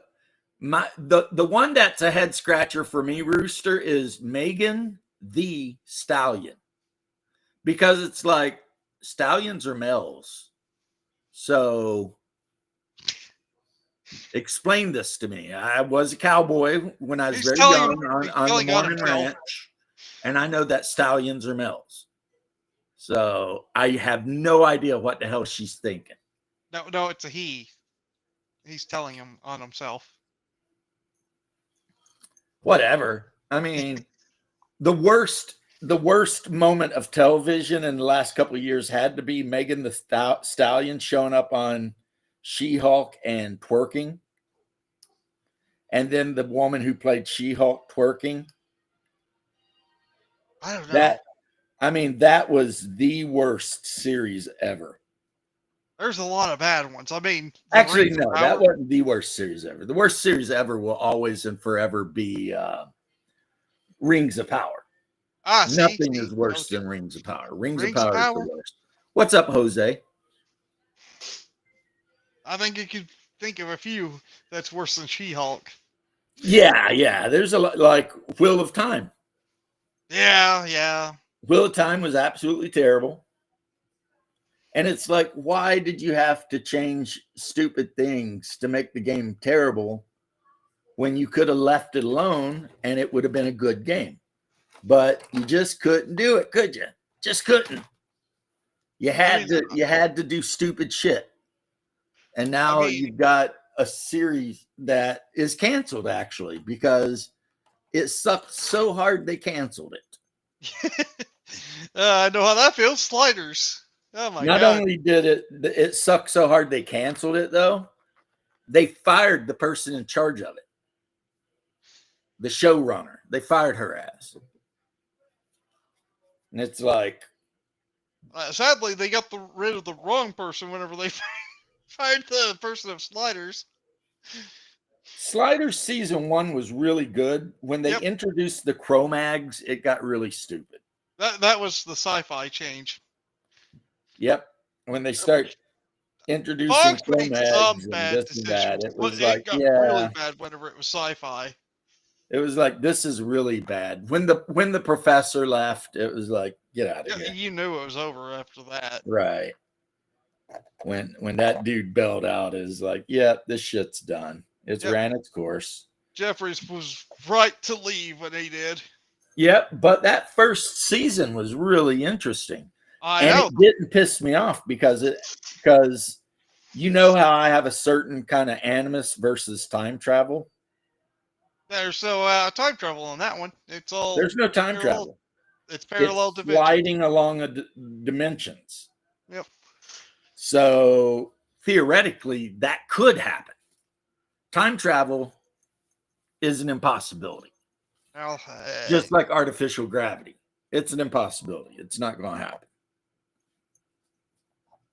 one that's a head scratcher for me, Rooster, is Megan the Stallion. Because it's like stallions are males. So explain this to me. I was a cowboy when I was very young on the Mormon ranch, and I know that stallions are males. So I have no idea what the hell she's thinking. No, it's a he. He's telling him on himself. Whatever. I mean, the worst moment of television in the last couple of years had to be Megan the Stallion showing up on She-Hulk and twerking. And then the woman who played She-Hulk twerking. I don't know. That was the worst series ever. There's a lot of bad ones. I mean, actually, no, that wasn't the worst series ever. The worst series ever will always and forever be Rings of Power. Nothing is worse than Rings of Power. Rings of Power is the worst. What's up, Jose? I think you could think of a few that's worse than She-Hulk. Yeah. There's a lot, like Wheel of Time. Yeah. Wheel of Time was absolutely terrible. And it's like, why did you have to change stupid things to make the game terrible when you could have left it alone and it would have been a good game? But you just couldn't do it, could you? Just couldn't. You had to do stupid shit. And now you've got a series that is canceled, actually, because it sucked so hard they canceled it. I know how that feels. Sliders. Oh my Not god. only did it suck so hard they canceled it, though, they fired the person in charge of it, the showrunner. They fired her ass. And it's like, Sadly, they got rid of the wrong person whenever they fired the person of Sliders. Sliders season 1 was really good. When they Yep. introduced the Cro-Mags, it got really stupid. That was the sci-fi change. Yep. When they start introducing Fox made Cro-Mags some and bad this and that, decisions, it but was it like, got yeah, really bad whenever it was sci-fi. it was like, this is really bad. When the professor left, it was like, get out of here. You knew it was over after that. Right. When that dude bailed out, is like, yeah, this shit's done. It's Yep. ran its course. Jeffries was right to leave when he did. Yep, but that first season was really interesting. I And know. it didn't piss me off because you know how I have a certain kind of animus versus time travel. There's time travel on that one. It's all There's no time parallel. travel. It's parallel It's dimension. sliding along dimensions. Yep. So theoretically, that could happen. Time travel is an impossibility. Well, hey. Just like artificial gravity. It's an impossibility. It's not going to happen.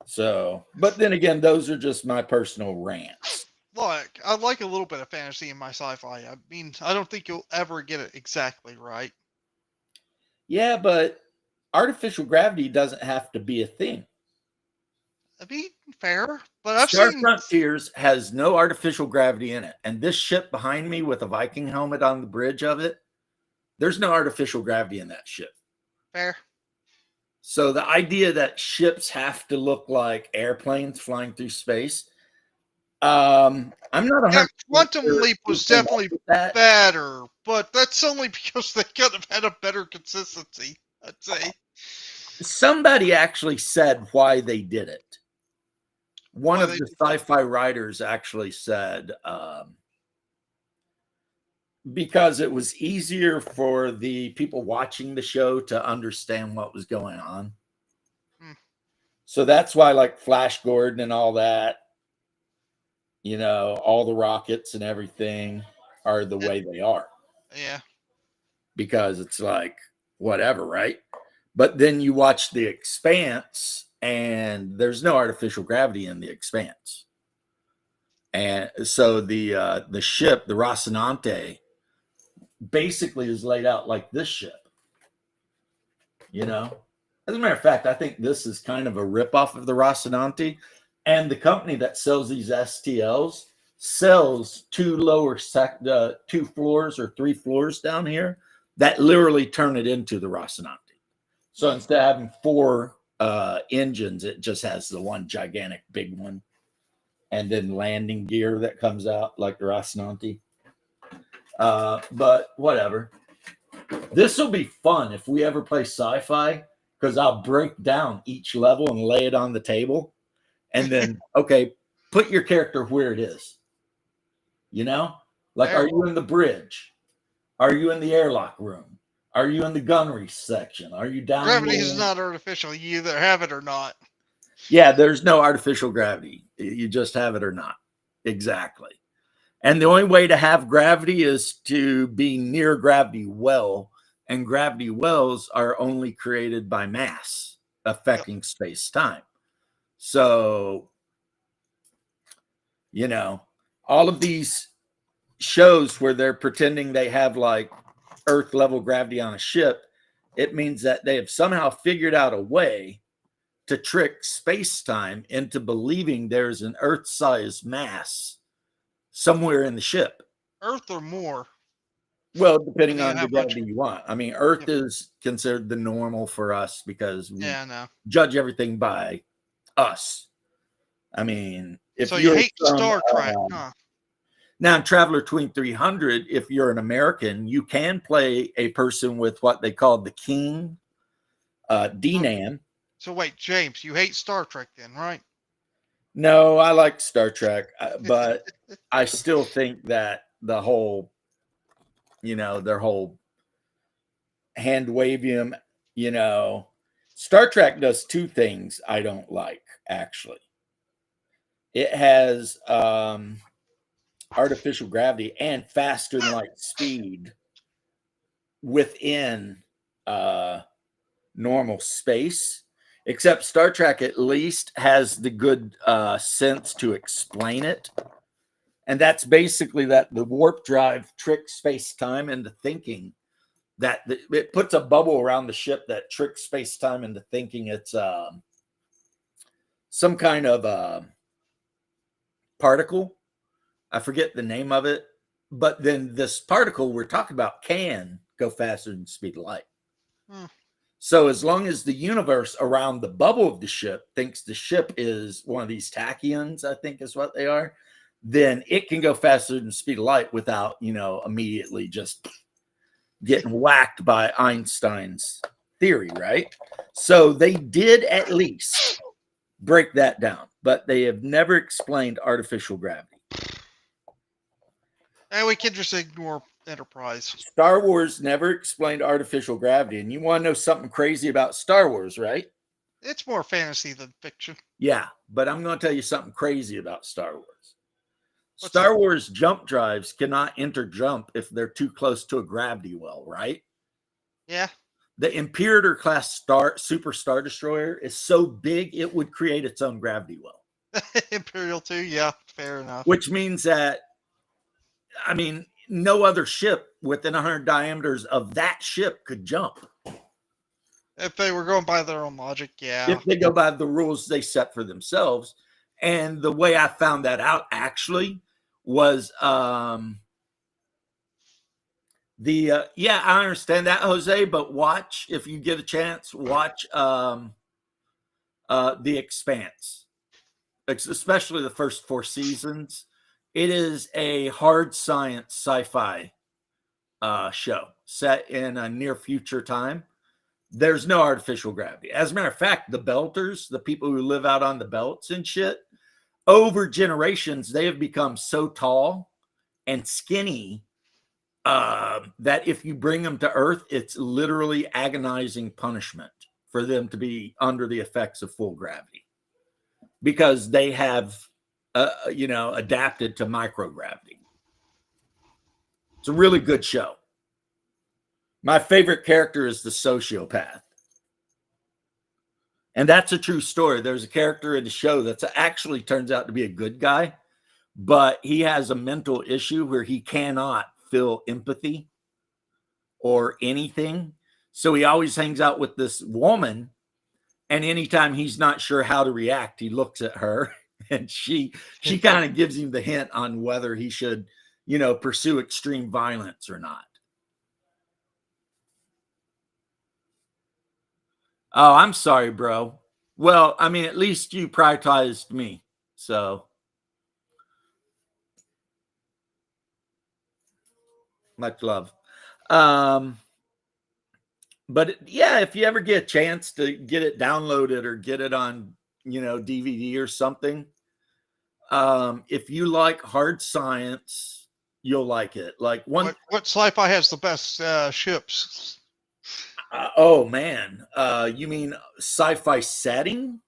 So, but then again, those are just my personal rants. Look, I like a little bit of fantasy in my sci-fi. I mean, I don't think you'll ever get it exactly right. Yeah, but artificial gravity doesn't have to be a thing. I mean, fair, but I've Star seen Frontiers has no artificial gravity in it. And this ship behind me with a Viking helmet on the bridge of it, there's no artificial gravity in that ship. fair. So the idea that ships have to look like airplanes flying through space, I'm not 100% Yeah, Quantum sure Leap was who came up definitely with that. better, but that's only because they could have had a better consistency, I'd say. Somebody actually said why they did it. One Why of they the did that. sci-fi writers actually said because it was easier for the people watching the show to understand what was going on. Hmm. So that's why, like Flash Gordon and all that, you know, all the rockets and everything are the way they are. Yeah. Because it's like, whatever, right? But then you watch The Expanse, and there's no artificial gravity in The Expanse. And so the ship, the Rocinante, basically is laid out like this ship. You know? As a matter of fact, I think this is kind of a ripoff of the Rocinante. And the company that sells these STLs sells two floors or 3 floors down here that literally turn it into the Rocinante. So instead of having 4 engines, it just has the one gigantic big one. And then landing gear that comes out like the Rocinante. But whatever. This will be fun if we ever play sci-fi, because I'll break down each level and lay it on the table. And then, okay, put your character where it is. You know? Like, Fair. are you in the bridge? Are you in the airlock room? Are you in the gunnery section? Are you down Gravity low? is not artificial. You either have it or not. Yeah, there's no artificial gravity. You just have it or not. Exactly. And the only way to have gravity is to be near gravity well. And gravity wells are only created by mass affecting space-time. So, you know, all of these shows where they're pretending they have like Earth level gravity on a ship, it means that they have somehow figured out a way to trick space-time into believing there's an Earth-sized mass somewhere in the ship. Earth or more. Well, depending Depending on on how the much- gravity you want. I mean, Earth Yep. is considered the normal for us because we Yeah, no. judge everything by us. I mean, if So you you're hate from, Star Trek, huh? now in Traveler 2300, if you're an American, you can play a person with what they call the King, DNAM. So wait, James, you hate Star Trek then, right? No, I like Star Trek, but I still think that the whole, you know, their whole hand wavium, you know, Star Trek does two things I don't like, actually. It has artificial gravity and faster than light speed within normal space, except Star Trek at least has the good sense to explain it. And that's basically that the warp drive tricks space-time into thinking that it puts a bubble around the ship that tricks space-time into thinking it's some kind of particle. I forget the name of it, but then this particle we're talking about can go faster than the speed of light. So as long as the universe around the bubble of the ship thinks the ship is one of these tachyons, I think is what they are, then it can go faster than the speed of light without, immediately just getting whacked by Einstein's theory, right? So they did at least break that down, but they have never explained artificial gravity. And we can just ignore Enterprise. Star Wars never explained artificial gravity. And you want to know something crazy about Star Wars, right? It's more fantasy than fiction. Yeah, but I'm going to tell you something crazy about Star Wars. What's Star that? Wars jump drives cannot enter jump if they're too close to a gravity well, right? Yeah. The Imperator class Super Star Destroyer is so big it would create its own gravity well. Imperial 2, yeah, fair enough. Which means that, no other ship within 100 diameters of that ship could jump. If they were going by their own logic, yeah. If they go by the rules they set for themselves. And the way I found that out actually was I understand that, Jose, but watch, if you get a chance, watch The Expanse, especially the first 4 seasons. It is a hard science sci-fi show set in a near future time. There's no artificial gravity. As a matter of fact, the belters, the people who live out on the belts and shit, over generations, they have become so tall and skinny that if you bring them to Earth, it's literally agonizing punishment for them to be under the effects of full gravity because they have, adapted to microgravity. It's a really good show. My favorite character is the sociopath. And that's a true story. There's a character in the show that actually turns out to be a good guy, but he has a mental issue where he cannot feel empathy or anything. So he always hangs out with this woman. And anytime he's not sure how to react, he looks at her and she kind of gives him the hint on whether he should, pursue extreme violence or not. Oh, I'm sorry, bro. Well, at least you prioritized me. So much love. But yeah, if you ever get a chance to get it downloaded or get it on, DVD or something, if you like hard science, you'll like it. Like What sci-fi has the best ships? Oh man, you mean sci-fi setting?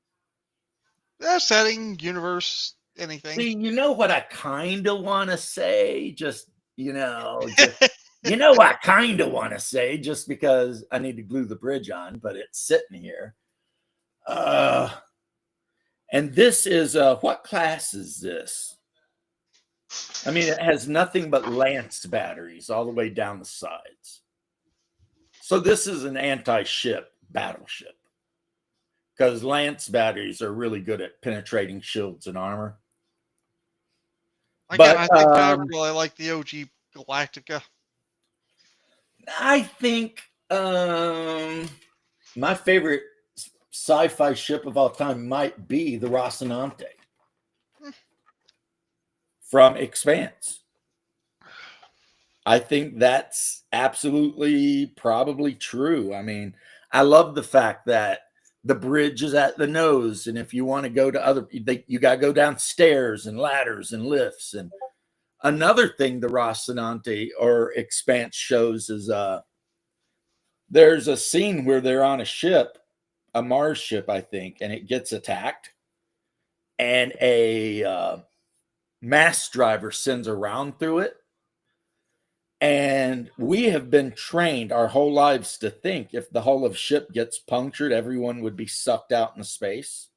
Setting, universe, anything. See, you know what I kind of want to say? Just, I kind of want to say just because I need to glue the bridge on, but it's sitting here. And this is, what class is this? It has nothing but Lance batteries all the way down the sides. So this is an anti-ship battleship because Lance batteries are really good at penetrating shields and armor. I think I really like the OG Galactica. I think my favorite sci-fi ship of all time might be the Rocinante from Expanse. I think that's absolutely probably true. I love the fact that the bridge is at the nose, and if you want to go to you got to go downstairs and ladders and lifts. And another thing the Rocinante or Expanse shows is there's a scene where they're on a ship a Mars ship, I think, and it gets attacked, and a mass driver sends a round through it. And we have been trained our whole lives to think if the hull of ship gets punctured, everyone would be sucked out into space.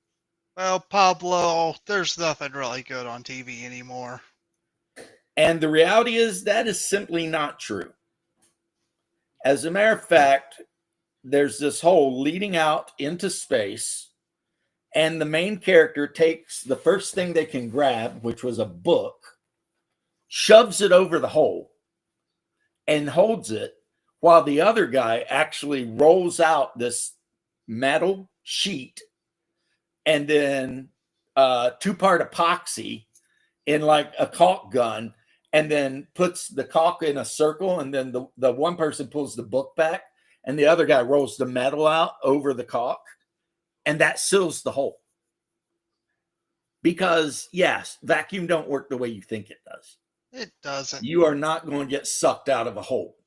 Well, Pablo, there's nothing really good on TV anymore. And the reality is that is simply not true. As a matter of fact, there's this hole leading out into space, and the main character takes the first thing they can grab, which was a book, shoves it over the hole, and holds it while the other guy actually rolls out this metal sheet and then 2-part epoxy in like a caulk gun, and then puts the caulk in a circle, and then the one person pulls the book back and the other guy rolls the metal out over the caulk, and that seals the hole. Because yes, vacuum don't work the way you think it does. It doesn't. You are not going to get sucked out of a hole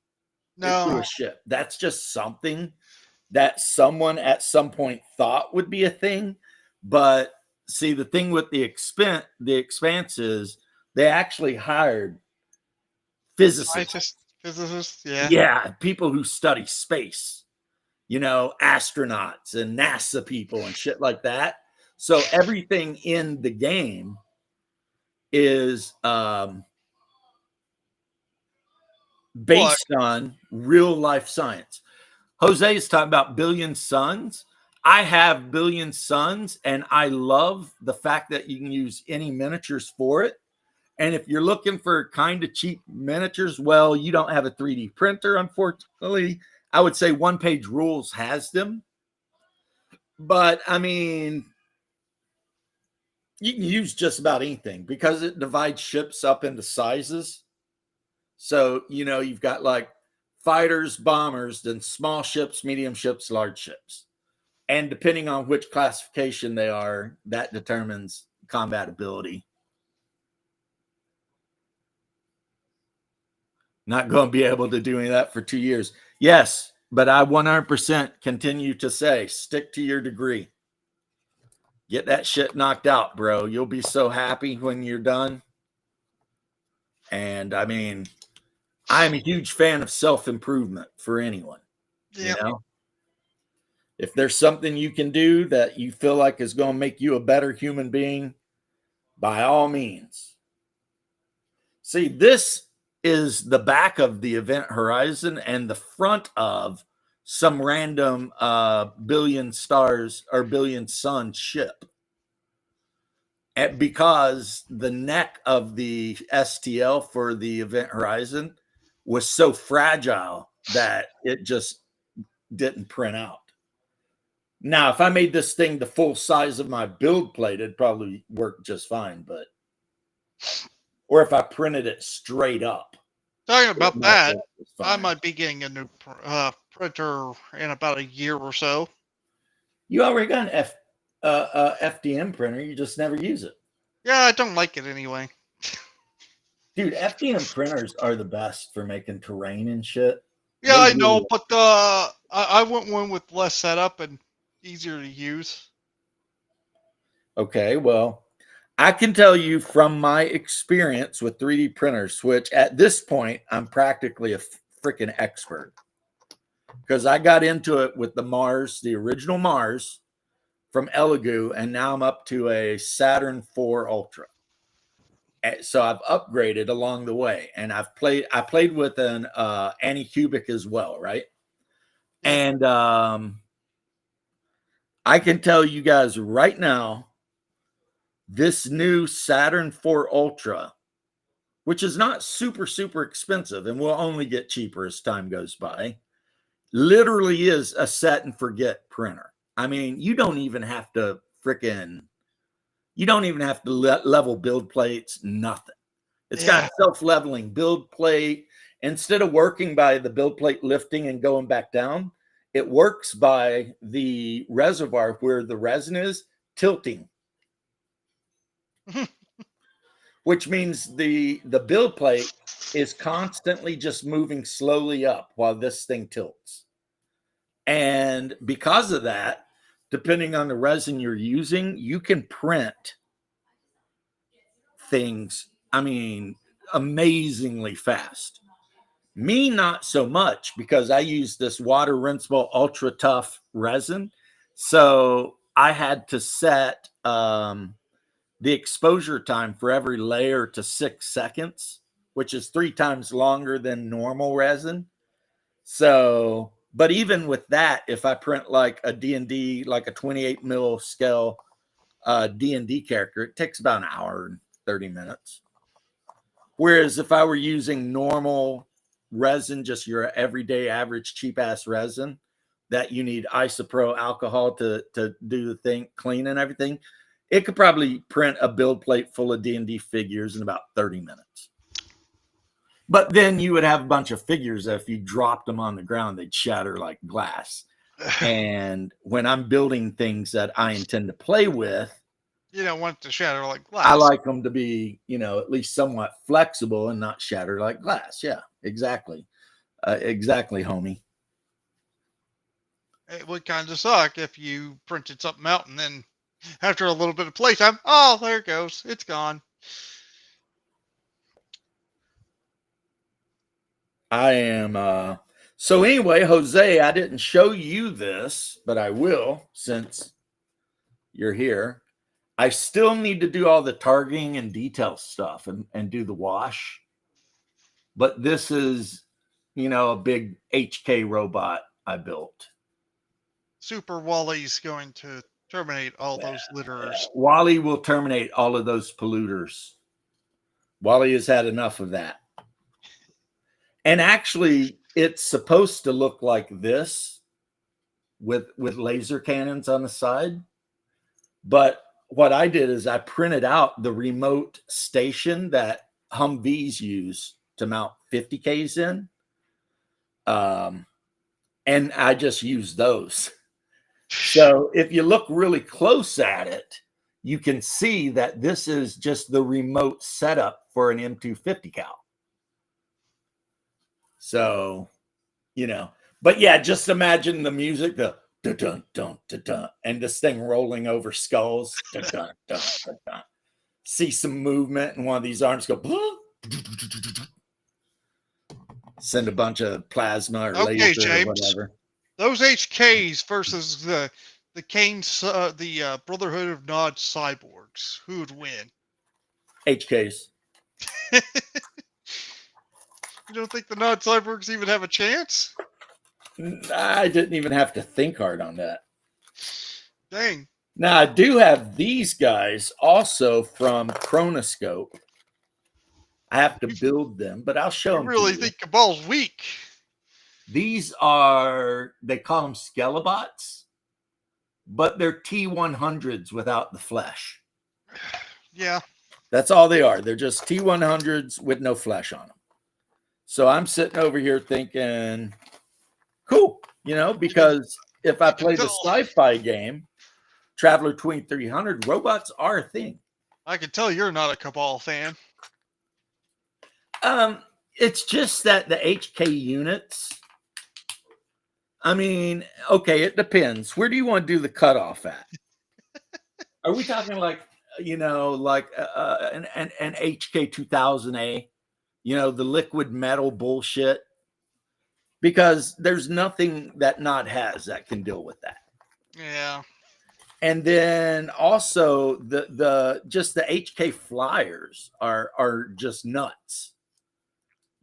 through No. a ship. That's just something that someone at some point thought would be a thing. But see, the thing with the Expanse is they actually hired physicists. Physicists, yeah. Yeah, people who study space, astronauts and NASA people and shit like that. So everything in the game is based on real life science. Jose is talking about billion suns. I have billion suns, and I love the fact that you can use any miniatures for it. And if you're looking for kind of cheap miniatures, well, you don't have a 3D printer, unfortunately. I would say One Page Rules has them. But, I mean, you can use just about anything because it divides ships up into sizes. So, you've got like fighters, bombers, then small ships, medium ships, large ships. And depending on which classification they are, that determines combat ability. Not going to be able to do any of that for 2 years. Yes, but I 100% continue to say, stick to your degree. Get that shit knocked out, bro. You'll be so happy when you're done. And I mean, I'm a huge fan of self-improvement for anyone. Yeah. If there's something you can do that you feel like is going to make you a better human being, by all means. See, this is the back of the Event Horizon and the front of some random billion stars or billion sun ship. And because the neck of the STL for the Event Horizon was so fragile that it just didn't print out. Now, if I made this thing the full size of my build plate, it'd probably work just fine. Or if I printed it straight up. Talking about that, I might be getting a new printer in about a year or so. You already got an FDM printer. You just never use it. Yeah, I don't like it anyway. Dude, FDM printers are the best for making terrain and shit. Yeah, I know, but I want one with less setup and easier to use. Okay, well, I can tell you from my experience with 3D printers, which at this point, I'm practically a freaking expert. Because I got into it with the Mars, the original Mars from Elegoo, and now I'm up to a Saturn IV Ultra. So I've upgraded along the way, and I played with an Anycubic as well, right? And I can tell you guys right now, this new Saturn IV Ultra, which is not super, super expensive and will only get cheaper as time goes by, literally is a set and forget printer. I mean, you don't even have to level build plates, nothing. It's got a self-leveling build plate. Instead of working by the build plate lifting and going back down, it works by the reservoir where the resin is tilting. Which means the build plate is constantly just moving slowly up while this thing tilts. And because of that, depending on the resin you're using, you can print things, I mean, amazingly fast. Me, not so much, because I use this water rinsable ultra tough resin. So I had to set the exposure time for every layer to 6 seconds, which is 3 times longer than normal resin. So, but even with that, if I print like a D&D, like a 28 mil scale D&D character, it takes about an hour and 30 minutes. Whereas if I were using normal resin, just your everyday average cheap ass resin that you need isopro alcohol to do the thing, clean and everything, it could probably print a build plate full of D&D figures in about 30 minutes. But then you would have a bunch of figures that if you dropped them on the ground, they'd shatter like glass. And when I'm building things that I intend to play with, You don't want it to shatter like glass. I like them to be, at least somewhat flexible and not shatter like glass. Yeah, exactly. Exactly, homie. It would kind of suck if you printed something out and then after a little bit of playtime, oh, there it goes. It's gone. I am. So anyway, Jose, I didn't show you this, but I will since you're here. I still need to do all the targeting and detail stuff and do the wash. But this is, a big HK robot I built. Super Wally's going to terminate all those litterers. Wally will terminate all of those polluters. Wally has had enough of that. And actually, it's supposed to look like this with laser cannons on the side. But what I did is I printed out the remote station that Humvees use to mount 50Ks in. And I just used those. So if you look really close at it, you can see that this is just the remote setup for an M250 cal. So, but yeah, just imagine the music, the dun dun dun dun dun, and this thing rolling over skulls. Dun, dun, dun, dun, dun. See some movement, and one of these arms go. Send a bunch of plasma or laser James, or whatever. Those HKs versus the Brotherhood of Nod cyborgs, who would win? HKs. You don't think the Nod cyborgs even have a chance? I didn't even have to think hard on that. Dang. Now, I do have these guys also from Chronoscope. I have to build them, but I'll show them. I really think Cabal's weak. These are, they call them Skelelobots, but they're T100s without the flesh. Yeah. That's all they are. They're just T100s with no flesh on them. So I'm sitting over here thinking, cool, because if I play the sci-fi game, Traveler 2300, robots are a thing. I can tell you're not a Cabal fan. It's just that the HK units, okay, it depends. Where do you want to do the cutoff at? Are we talking like, an HK 2000A? The liquid metal bullshit, because there's nothing that Nod has that can deal with that. Yeah. And then also the HK flyers are just nuts.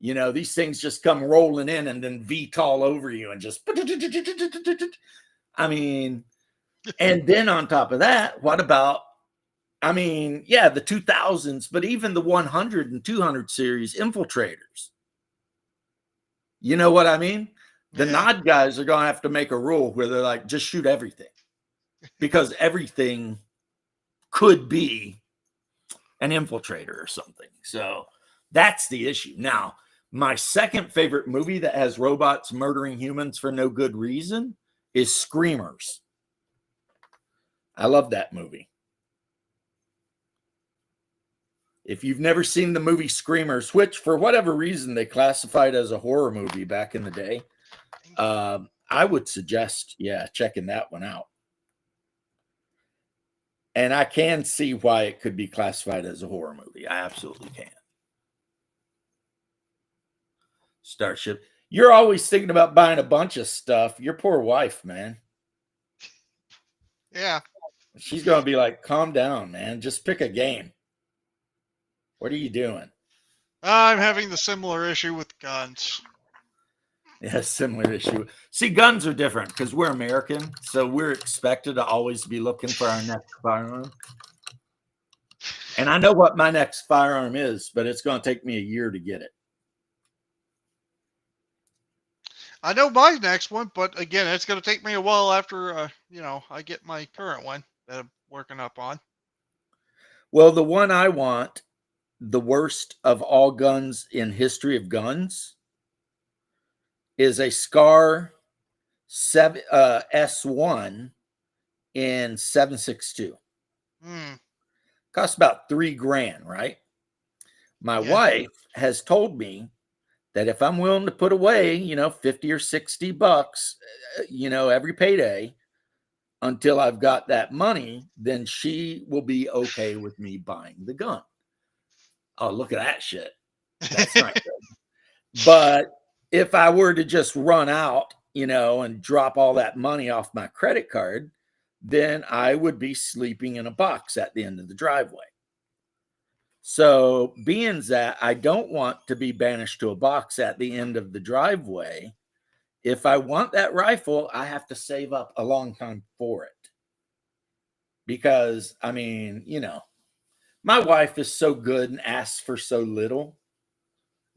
These things just come rolling in and then VTOL over you and just, and then on top of that, what about, the 2000s, but even the 100 and 200 series infiltrators. You know what I mean? The Nod guys are going to have to make a rule where they're like, just shoot everything, because everything could be an infiltrator or something. So that's the issue. Now, my second favorite movie that has robots murdering humans for no good reason is Screamers. I love that movie. If you've never seen the movie Screamers, which for whatever reason they classified as a horror movie back in the day, I would suggest, checking that one out. And I can see why it could be classified as a horror movie. I absolutely can. Starship. You're always thinking about buying a bunch of stuff. Your poor wife, man. Yeah. She's going to be like, calm down, man. Just pick a game. What are you doing? I'm having the similar issue with guns. Yeah, similar issue. See, guns are different because we're American, so we're expected to always be looking for our next firearm. And I know what my next firearm is, but it's going to take me a year to get it. I know my next one, but again, it's going to take me a while after, I get my current one that I'm working up on. Well, the one I want, the worst of all guns in history of guns, is a Scar S1 in 7.62. Costs about $3,000, right? My wife has told me that if I'm willing to put away, $50 or $60, every payday until I've got that money, then she will be okay with me buying the gun. Oh, look at that shit. That's not good. But if I were to just run out, and drop all that money off my credit card, then I would be sleeping in a box at the end of the driveway. So being that I don't want to be banished to a box at the end of the driveway, if I want that rifle, I have to save up a long time for it. Because, my wife is so good and asks for so little.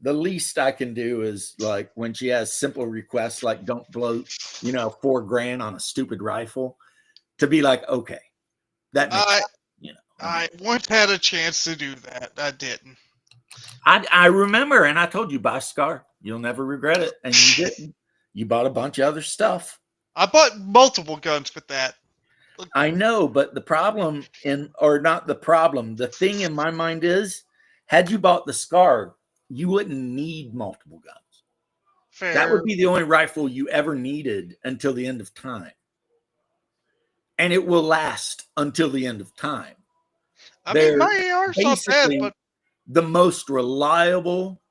The least I can do is like when she has simple requests, like don't blow, $4,000 on a stupid rifle, to be like, okay, that makes sense, I once had a chance to do that. I didn't. I remember, and I told you, buy Scar. You'll never regret it. And you didn't. You bought a bunch of other stuff. I bought multiple guns with that. I know, but the problem the thing in my mind is, had you bought the Scar, you wouldn't need multiple guns. Fair. That would be the only rifle you ever needed until the end of time. And it will last until the end of time. I mean, my AR's not bad, but the most reliable,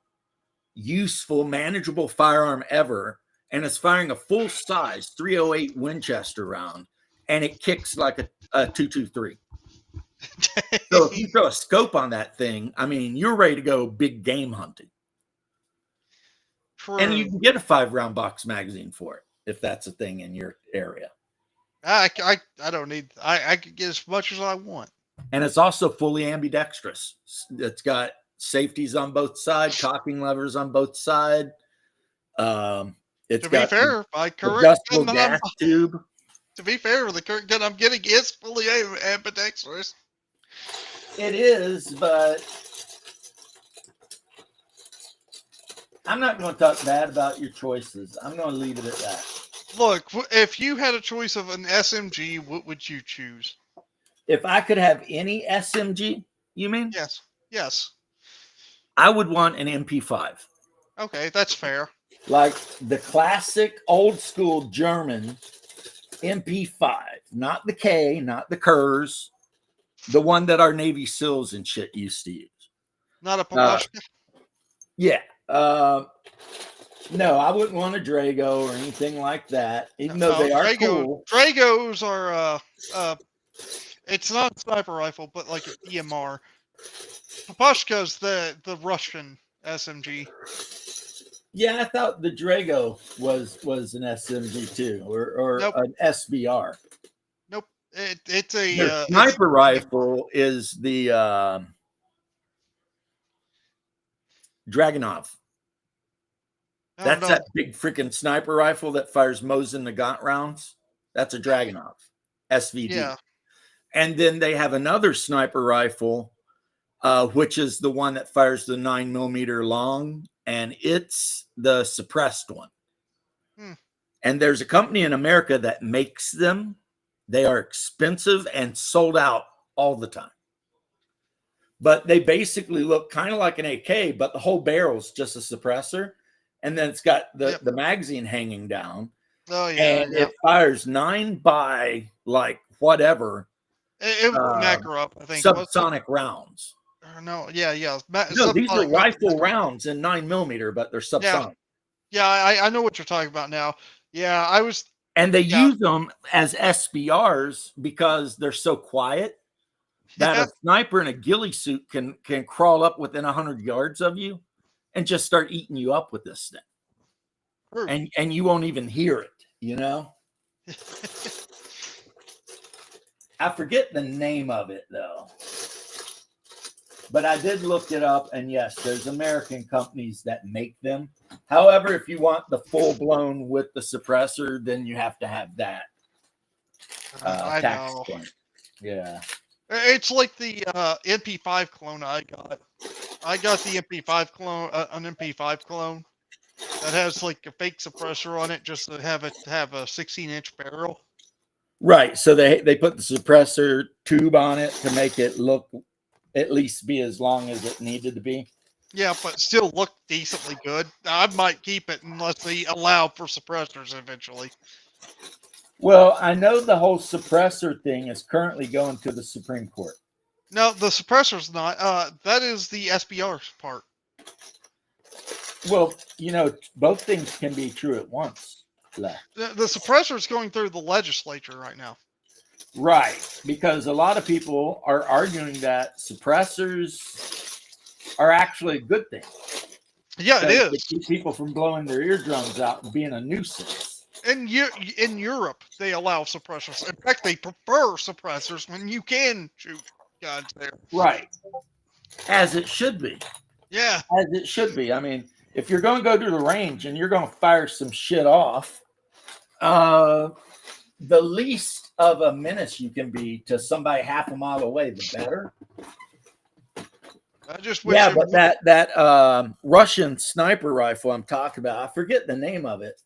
useful, manageable firearm ever. And it's firing a full-size 308 Winchester round, and it kicks like a 223. So if you throw a scope on that thing, you're ready to go big game hunting. True. And you can get a 5-round box magazine for it if that's a thing in your area. I don't need. I could get as much as I want. And it's also fully ambidextrous. It's got safeties on both sides, cocking levers on both sides. It's to be fair, my current adjustable gas tube. To be fair, the current gun I'm getting is fully ambidextrous. It is, but I'm not going to talk bad about your choices. I'm going to leave it at that. Look, if you had a choice of an SMG, what would you choose? If I could have any SMG, you mean? Yes. I would want an MP5. Okay, that's fair. Like the classic old school German MP5, not the K, not the Kurz, the one that our Navy SEALs and shit used to use. Not a Palatka? Yeah. No, I wouldn't want a Drago or anything like that, even though they are cool. Dragos are, it's not a sniper rifle, but like an EMR. Papashka's the Russian SMG. Yeah, I thought the Drago was an SMG too, or Nope. an SBR. Nope, it's a Their sniper rifle is the Dragunov. That's that big freaking sniper rifle that fires Mosin Nagant rounds. That's a Dragunov SVD. Yeah. And then they have another sniper rifle, which is the one that fires the 9mm long, and it's the suppressed one. And there's a company in America that makes them. They are expensive and sold out all the time. But they basically look kind of like an AK, but the whole barrel's just a suppressor. And then it's got the magazine hanging down. Oh, yeah. And it fires 9 by like whatever. It was Makarov, I think. subsonic rounds. No, yeah. No, these are Subsonic rifle Makarov. rounds in 9mm, but they're subsonic. Yeah, I know what you're talking about now. Yeah, I was. And they Yeah. use them as SBRs because they're so quiet that Yeah. a sniper in a ghillie suit can crawl up within 100 yards of you and just start eating you up with this thing. True. And you won't even hear it, you know? I forget the name of it though. But I did look it up, and yes, there's American companies that make them. However, if you want the full blown with the suppressor, then you have to have that I tax know. point. Yeah. It's like the MP5 clone I got. I got the MP5 clone, an MP5 clone that has like a fake suppressor on it, just to have a 16-inch barrel. Right. So they put the suppressor tube on it to make it look at least be as long as it needed to be. Yeah, but still look decently good. I might keep it unless they allow for suppressors eventually. Well, I know the whole suppressor thing is currently going to the Supreme Court. No, the suppressor's not. That is the SBR part. Well, you know, both things can be true at once. Left. The suppressor's going through the legislature right now. Right, because a lot of people are arguing that suppressors are actually a good thing. Yeah, it They is. keep people from blowing their eardrums out and being a nuisance. In Europe, they allow suppressors. In fact, they prefer suppressors when you can shoot guns there. Right. As it should be. Yeah. As it should be. I mean, if you're going to go to the range and you're going to fire some shit off, the least of a menace you can be to somebody half a mile away, the better. I just wish. Yeah, but that Russian sniper rifle I'm talking about, I forget the name of it,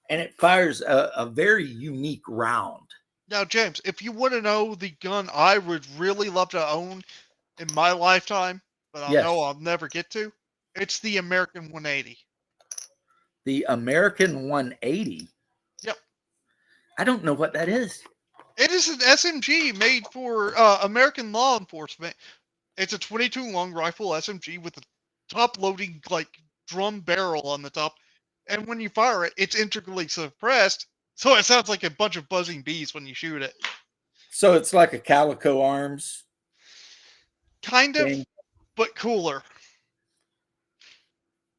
and it fires a very unique round. Now, James, if you want to know the gun I would really love to own in my lifetime, but I know I'll never get to, it's the American 180. The American 180? Yep. I don't know what that is. It is an SMG made for American law enforcement. It's a 22 long rifle SMG with a top loading like drum barrel on the top. And when you fire it, it's integrally suppressed. So it sounds like a bunch of buzzing bees when you shoot it. So it's like a Calico Arms? Kind of, but cooler.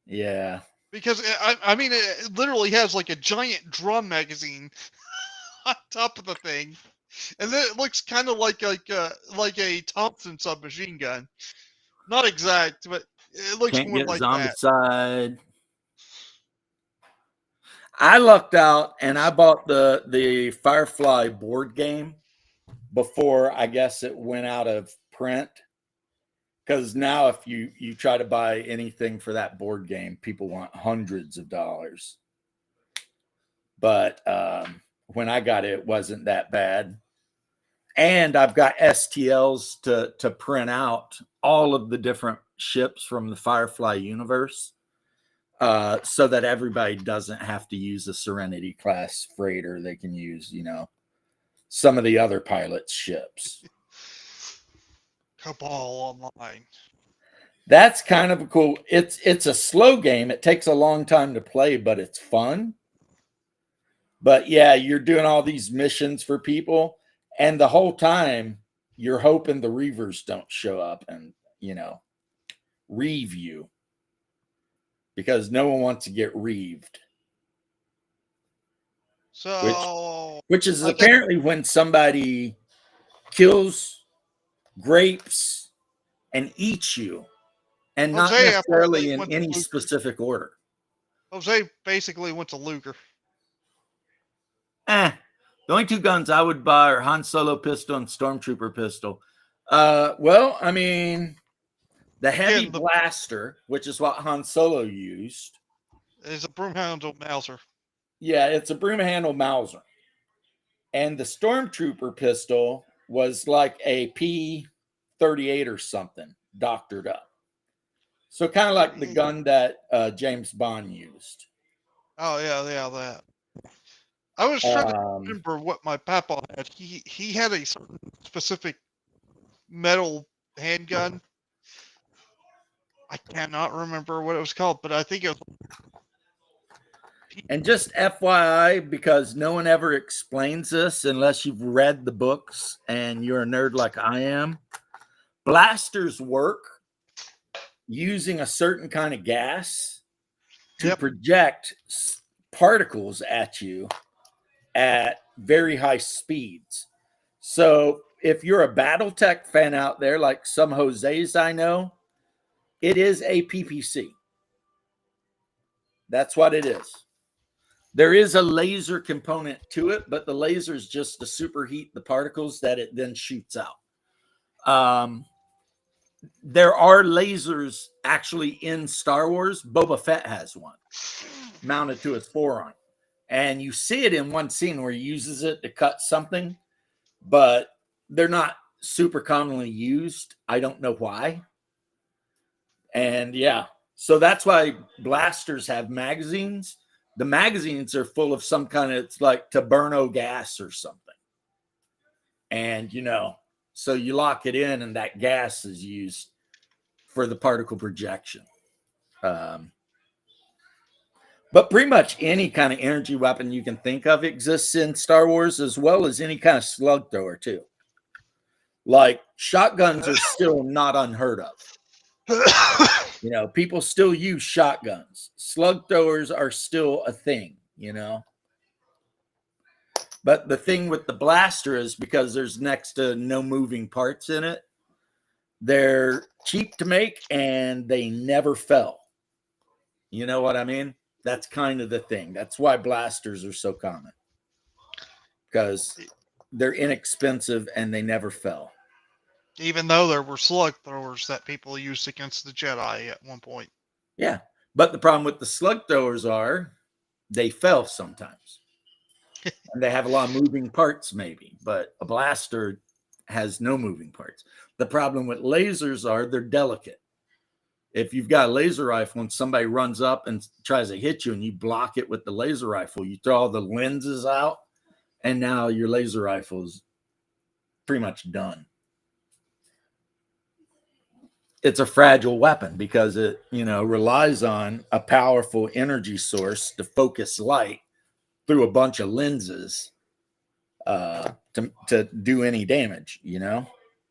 Yeah. Because, I mean, it literally has like a giant drum magazine on top of the thing. And then it looks kind of like a Thompson submachine gun. Not exact, but it looks Can't more get like Zombicide. I lucked out and I bought the Firefly board game before I guess it went out of print. Because now if you try to buy anything for that board game, people want hundreds of dollars. But when I got it, it wasn't that bad. And I've got STLs to print out all of the different ships from the Firefly universe so that everybody doesn't have to use a Serenity class freighter. They can use, you know, some of the other pilots' ships. Cabal Online. That's kind of a cool. It's a slow game. It takes a long time to play, but it's fun. But yeah, you're doing all these missions for people, and the whole time you're hoping the Reavers don't show up and, you know, reave you, because no one wants to get reaved. So, which is apparently when somebody kills, grapes, and eats you, and not necessarily in any specific order. Jose basically went to Luger. The only two guns I would buy are Han Solo pistol and Stormtrooper pistol. Well, I mean, the heavy blaster, which is what Han Solo used, is a broom-handled Mauser. Yeah, it's a broom-handled Mauser. And the Stormtrooper pistol was like a P-38 or something, doctored up. So kind of like the gun that James Bond used. Oh, yeah, that. I was trying to Um, remember what my papa had. He had a certain specific metal handgun. I cannot remember what it was called, but I think it was. And just FYI, because no one ever explains this unless you've read the books and you're a nerd like I am, blasters work using a certain kind of gas to Yep. project particles at you at very high speeds. So if you're a Battletech fan out there, like some Jose's I know, it is a PPC. That's what it is. There is a laser component to it, but the laser is just to superheat the particles that it then shoots out. There are lasers actually in Star Wars. Boba Fett has one mounted to his forearm. And you see it in one scene where he uses it to cut something, but they're not super commonly used. I don't know why. And yeah, so that's why blasters have magazines. The magazines are full of some kind of, it's like taberno gas or something. And, so you lock it in and that gas is used for the particle projection. But pretty much any kind of energy weapon you can think of exists in Star Wars, as well as any kind of slug thrower too. Like shotguns are still not unheard of. People still use shotguns. Slug throwers are still a thing, But the thing with the blaster is because there's next to no moving parts in it, they're cheap to make and they never fell. You know what I mean? That's kind of the thing. That's why blasters are so common. Because they're inexpensive and they never fell. Even though there were slug throwers that people used against the Jedi at one point. Yeah. But the problem with the slug throwers are they fell sometimes. And they have a lot of moving parts, maybe. But a blaster has no moving parts. The problem with lasers are they're delicate. If you've got a laser rifle and somebody runs up and tries to hit you and you block it with the laser rifle, you throw all the lenses out, and now your laser rifle is pretty much done. It's a fragile weapon because it, relies on a powerful energy source to focus light through a bunch of lenses to do any damage,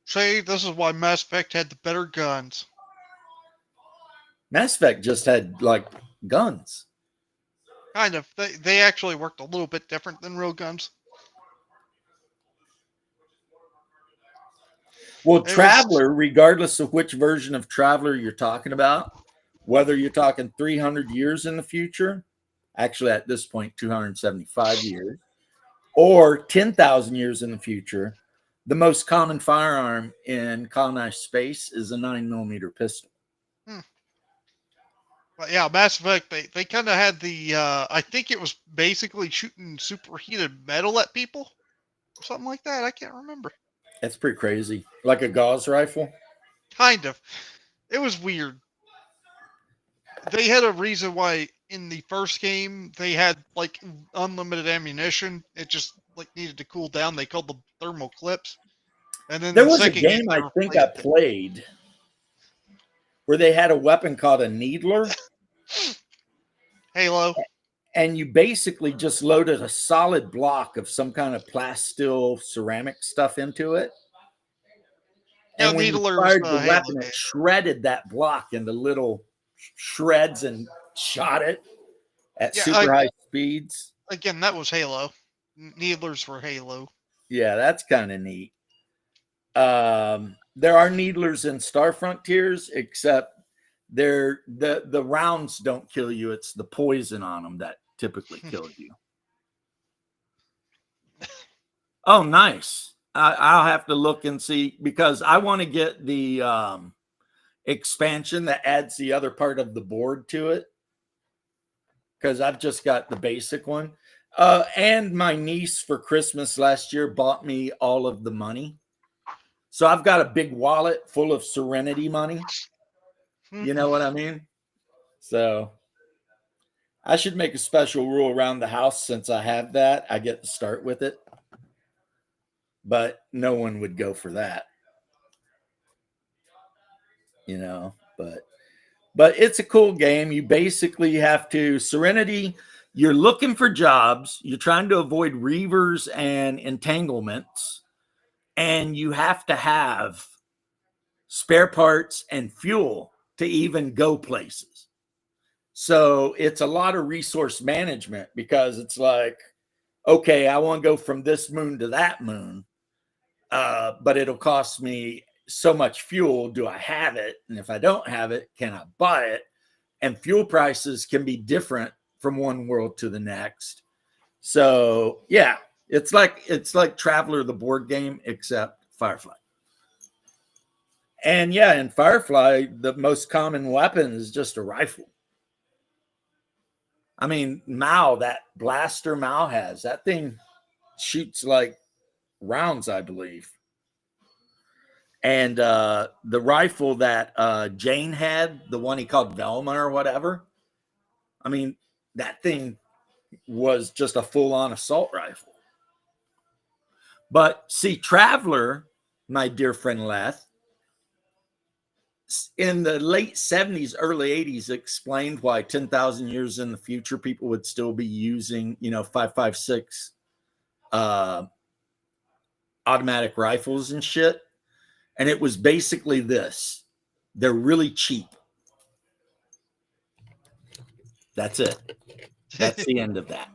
See, this is why Mass Effect had the better guns. Mass Effect just had like guns. Kind of. They actually worked a little bit different than real guns. Well, Traveler, regardless of which version of Traveler you're talking about, whether you're talking 300 years in the future, actually at this point 275 years, or 10,000 years in the future, the most common firearm in colonized space is a 9mm pistol. But yeah, Mass Effect, they kind of had the, I think it was basically shooting superheated metal at people. Or something like that. I can't remember. That's pretty crazy. Like a Gauss rifle? Kind of. It was weird. They had a reason why in the first game they had like unlimited ammunition. It just like needed to cool down. They called them thermal clips. And then there was a game I think I played where they had a weapon called a needler. Halo. And you basically just loaded a solid block of some kind of plastil ceramic stuff into it. And when you fired the weapon, it shredded that block into little shreds and shot it at super high speeds. Again, that was Halo. Needlers were Halo. Yeah, that's kind of neat. There are needlers in Star Frontiers, except the rounds don't kill you. It's the poison on them that typically kills you. Oh, nice. I'll have to look and see because I want to get the expansion that adds the other part of the board to it because I've just got the basic one. And my niece for Christmas last year bought me all of the money. So I've got a big wallet full of Serenity money. You know what I mean? So I should make a special rule around the house since I have that. I get to start with it. But no one would go for that. You know, but it's a cool game. You basically have to Serenity, you're looking for jobs, you're trying to avoid reavers and entanglements, and you have to have spare parts and fuel to even go places. So it's a lot of resource management because it's like, okay, I want to go from this moon to that moon, but it'll cost me so much fuel. Do I have it? And if I don't have it, can I buy it? And fuel prices can be different from one world to the next. So yeah, it's like Traveler, the board game, except Firefly. And yeah, in Firefly, the most common weapon is just a rifle. I mean, Mao, that blaster Mao has, that thing shoots like rounds, I believe. And the rifle that Jane had, the one he called Velma or whatever, I mean, that thing was just a full-on assault rifle. But see, Traveler, my dear friend Leth, in the late 70s, early 80s, explained why 10,000 years in the future, people would still be using, 5.56 automatic rifles and shit. And it was basically this. They're really cheap. That's it. That's the end of that.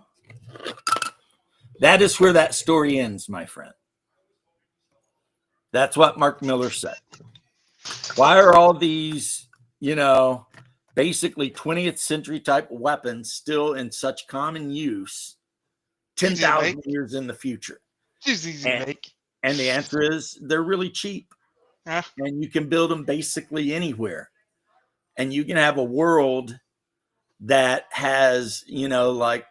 That is where that story ends, my friend. That's what Mark Miller said. Why are all these, basically 20th century type weapons still in such common use 10,000 years in the future? It's easy to make. And the answer is they're really cheap. Yeah. And you can build them basically anywhere. And you can have a world that has, like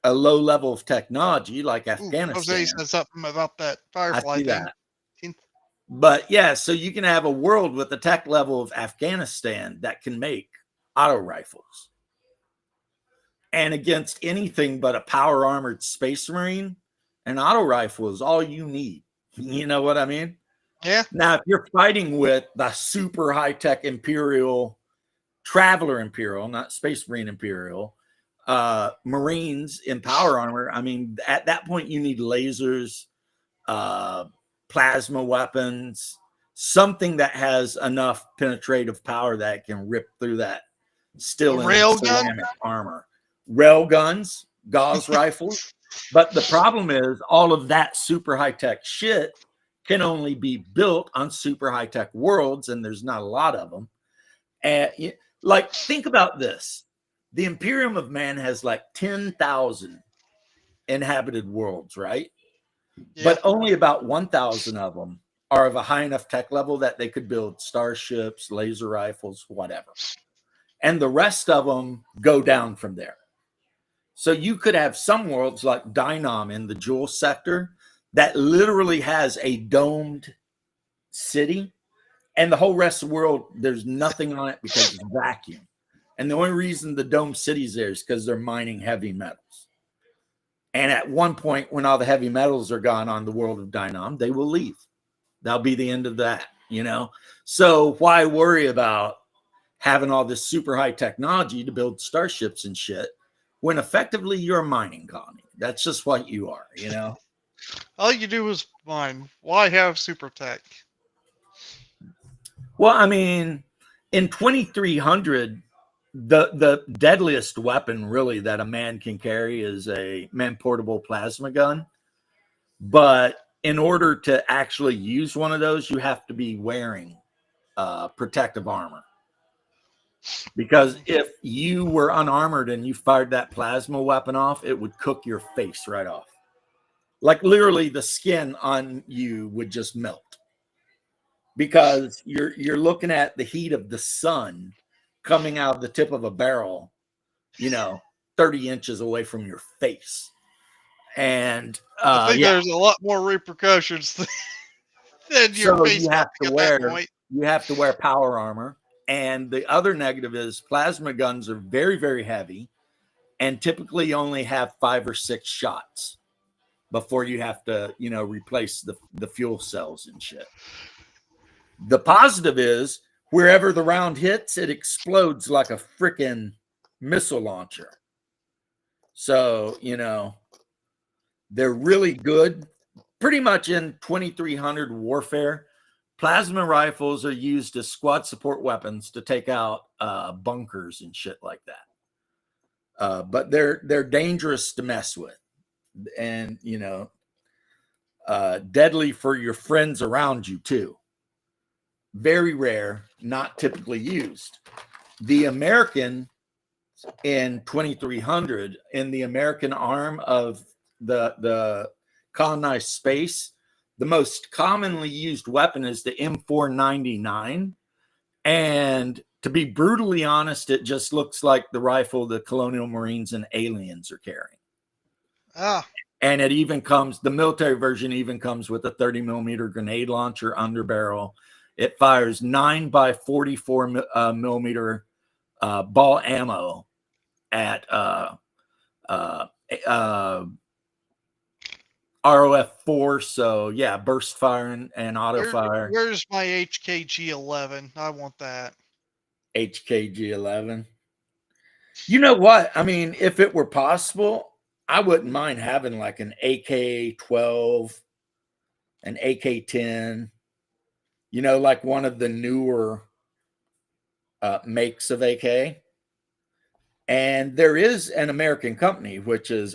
a low level of technology, like Afghanistan. Jose said something about that Firefly thing. That. But yeah, so you can have a world with the tech level of Afghanistan that can make auto rifles. And against anything but a power armored space marine, an auto rifle is all you need. You know what I mean? Yeah. Now, if you're fighting with the super high tech Imperial, Traveler Imperial, not Space Marine Imperial, Marines in power armor, I mean, at that point, you need lasers, plasma weapons, something that has enough penetrative power that can rip through that still in ceramic armor. Rail guns, Gauss rifles. But the problem is all of that super high-tech shit can only be built on super high-tech worlds, and there's not a lot of them. And think about this. The Imperium of Man has like 10,000 inhabited worlds, right? Yeah. But only about 1,000 of them are of a high enough tech level that they could build starships, laser rifles, whatever. And the rest of them go down from there. So you could have some worlds like Dynam in the Jewel sector that literally has a domed city, and the whole rest of the world, there's nothing on it because it's vacuum. And the only reason the domed city's there is because they're mining heavy metals. And at one point, when all the heavy metals are gone on the world of Dynam, they will leave. That'll be the end of that, So why worry about having all this super high technology to build starships and shit when effectively you're a mining colony? That's just what you are, All you do is mine. Why have super tech? Well, I mean, in 2300, the deadliest weapon really that a man can carry is a man-portable plasma gun. But in order to actually use one of those, you have to be wearing protective armor. Because if you were unarmored and you fired that plasma weapon off, it would cook your face right off. Like literally the skin on you would just melt. Because you're looking at the heat of the sun coming out of the tip of a barrel, 30 inches away from your face. And I think there's a lot more repercussions than your face. You have to wear power armor. And the other negative is plasma guns are very, very heavy. and typically only have 5 or 6 shots before you have to, replace the fuel cells and shit. The positive is wherever the round hits, it explodes like a freaking missile launcher. So, they're really good. Pretty much in 2300 warfare, plasma rifles are used as squad support weapons to take out bunkers and shit like that. But they're dangerous to mess with, and deadly for your friends around you too. Very rare, not typically used. The American in 2300, in the American arm of the colonized space, the most commonly used weapon is the M499. And to be brutally honest, it just looks like the rifle the Colonial Marines and aliens are carrying. And it even comes, the military version even comes with a 30 millimeter grenade launcher underbarrel. It fires 9x44 millimeter ball ammo at ROF4. So yeah, burst fire and auto fire. Where's my HKG-11? I want that. HKG-11. You know what? I mean, if it were possible, I wouldn't mind having like an AK-12, an AK-10, like one of the newer makes of AK. And there is an American company, which is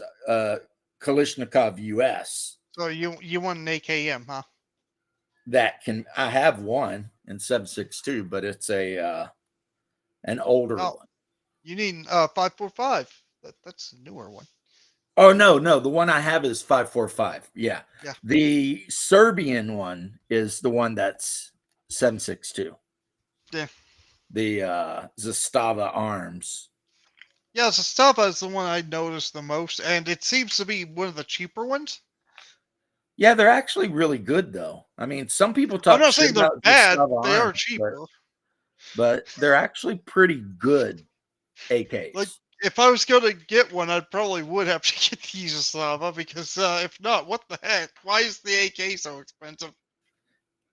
Kalashnikov US. So you want an AKM, huh? I have one in 7.62, but it's an older one. You need 5.45. That's a newer one. Oh no, the one I have is 5.45. Yeah. The Serbian one is the one that's 7.62. Yeah. The Zastava Arms. Yeah, Zastava is the one I noticed the most, and it seems to be one of the cheaper ones. Yeah, they're actually really good, though. I mean, some people talk. I'm not saying they're bad; they are Arms, cheaper, but they're actually pretty good AKs. Like, if I was going to get one, I probably would have to get the Zastava, because if not, what the heck? Why is the AK so expensive?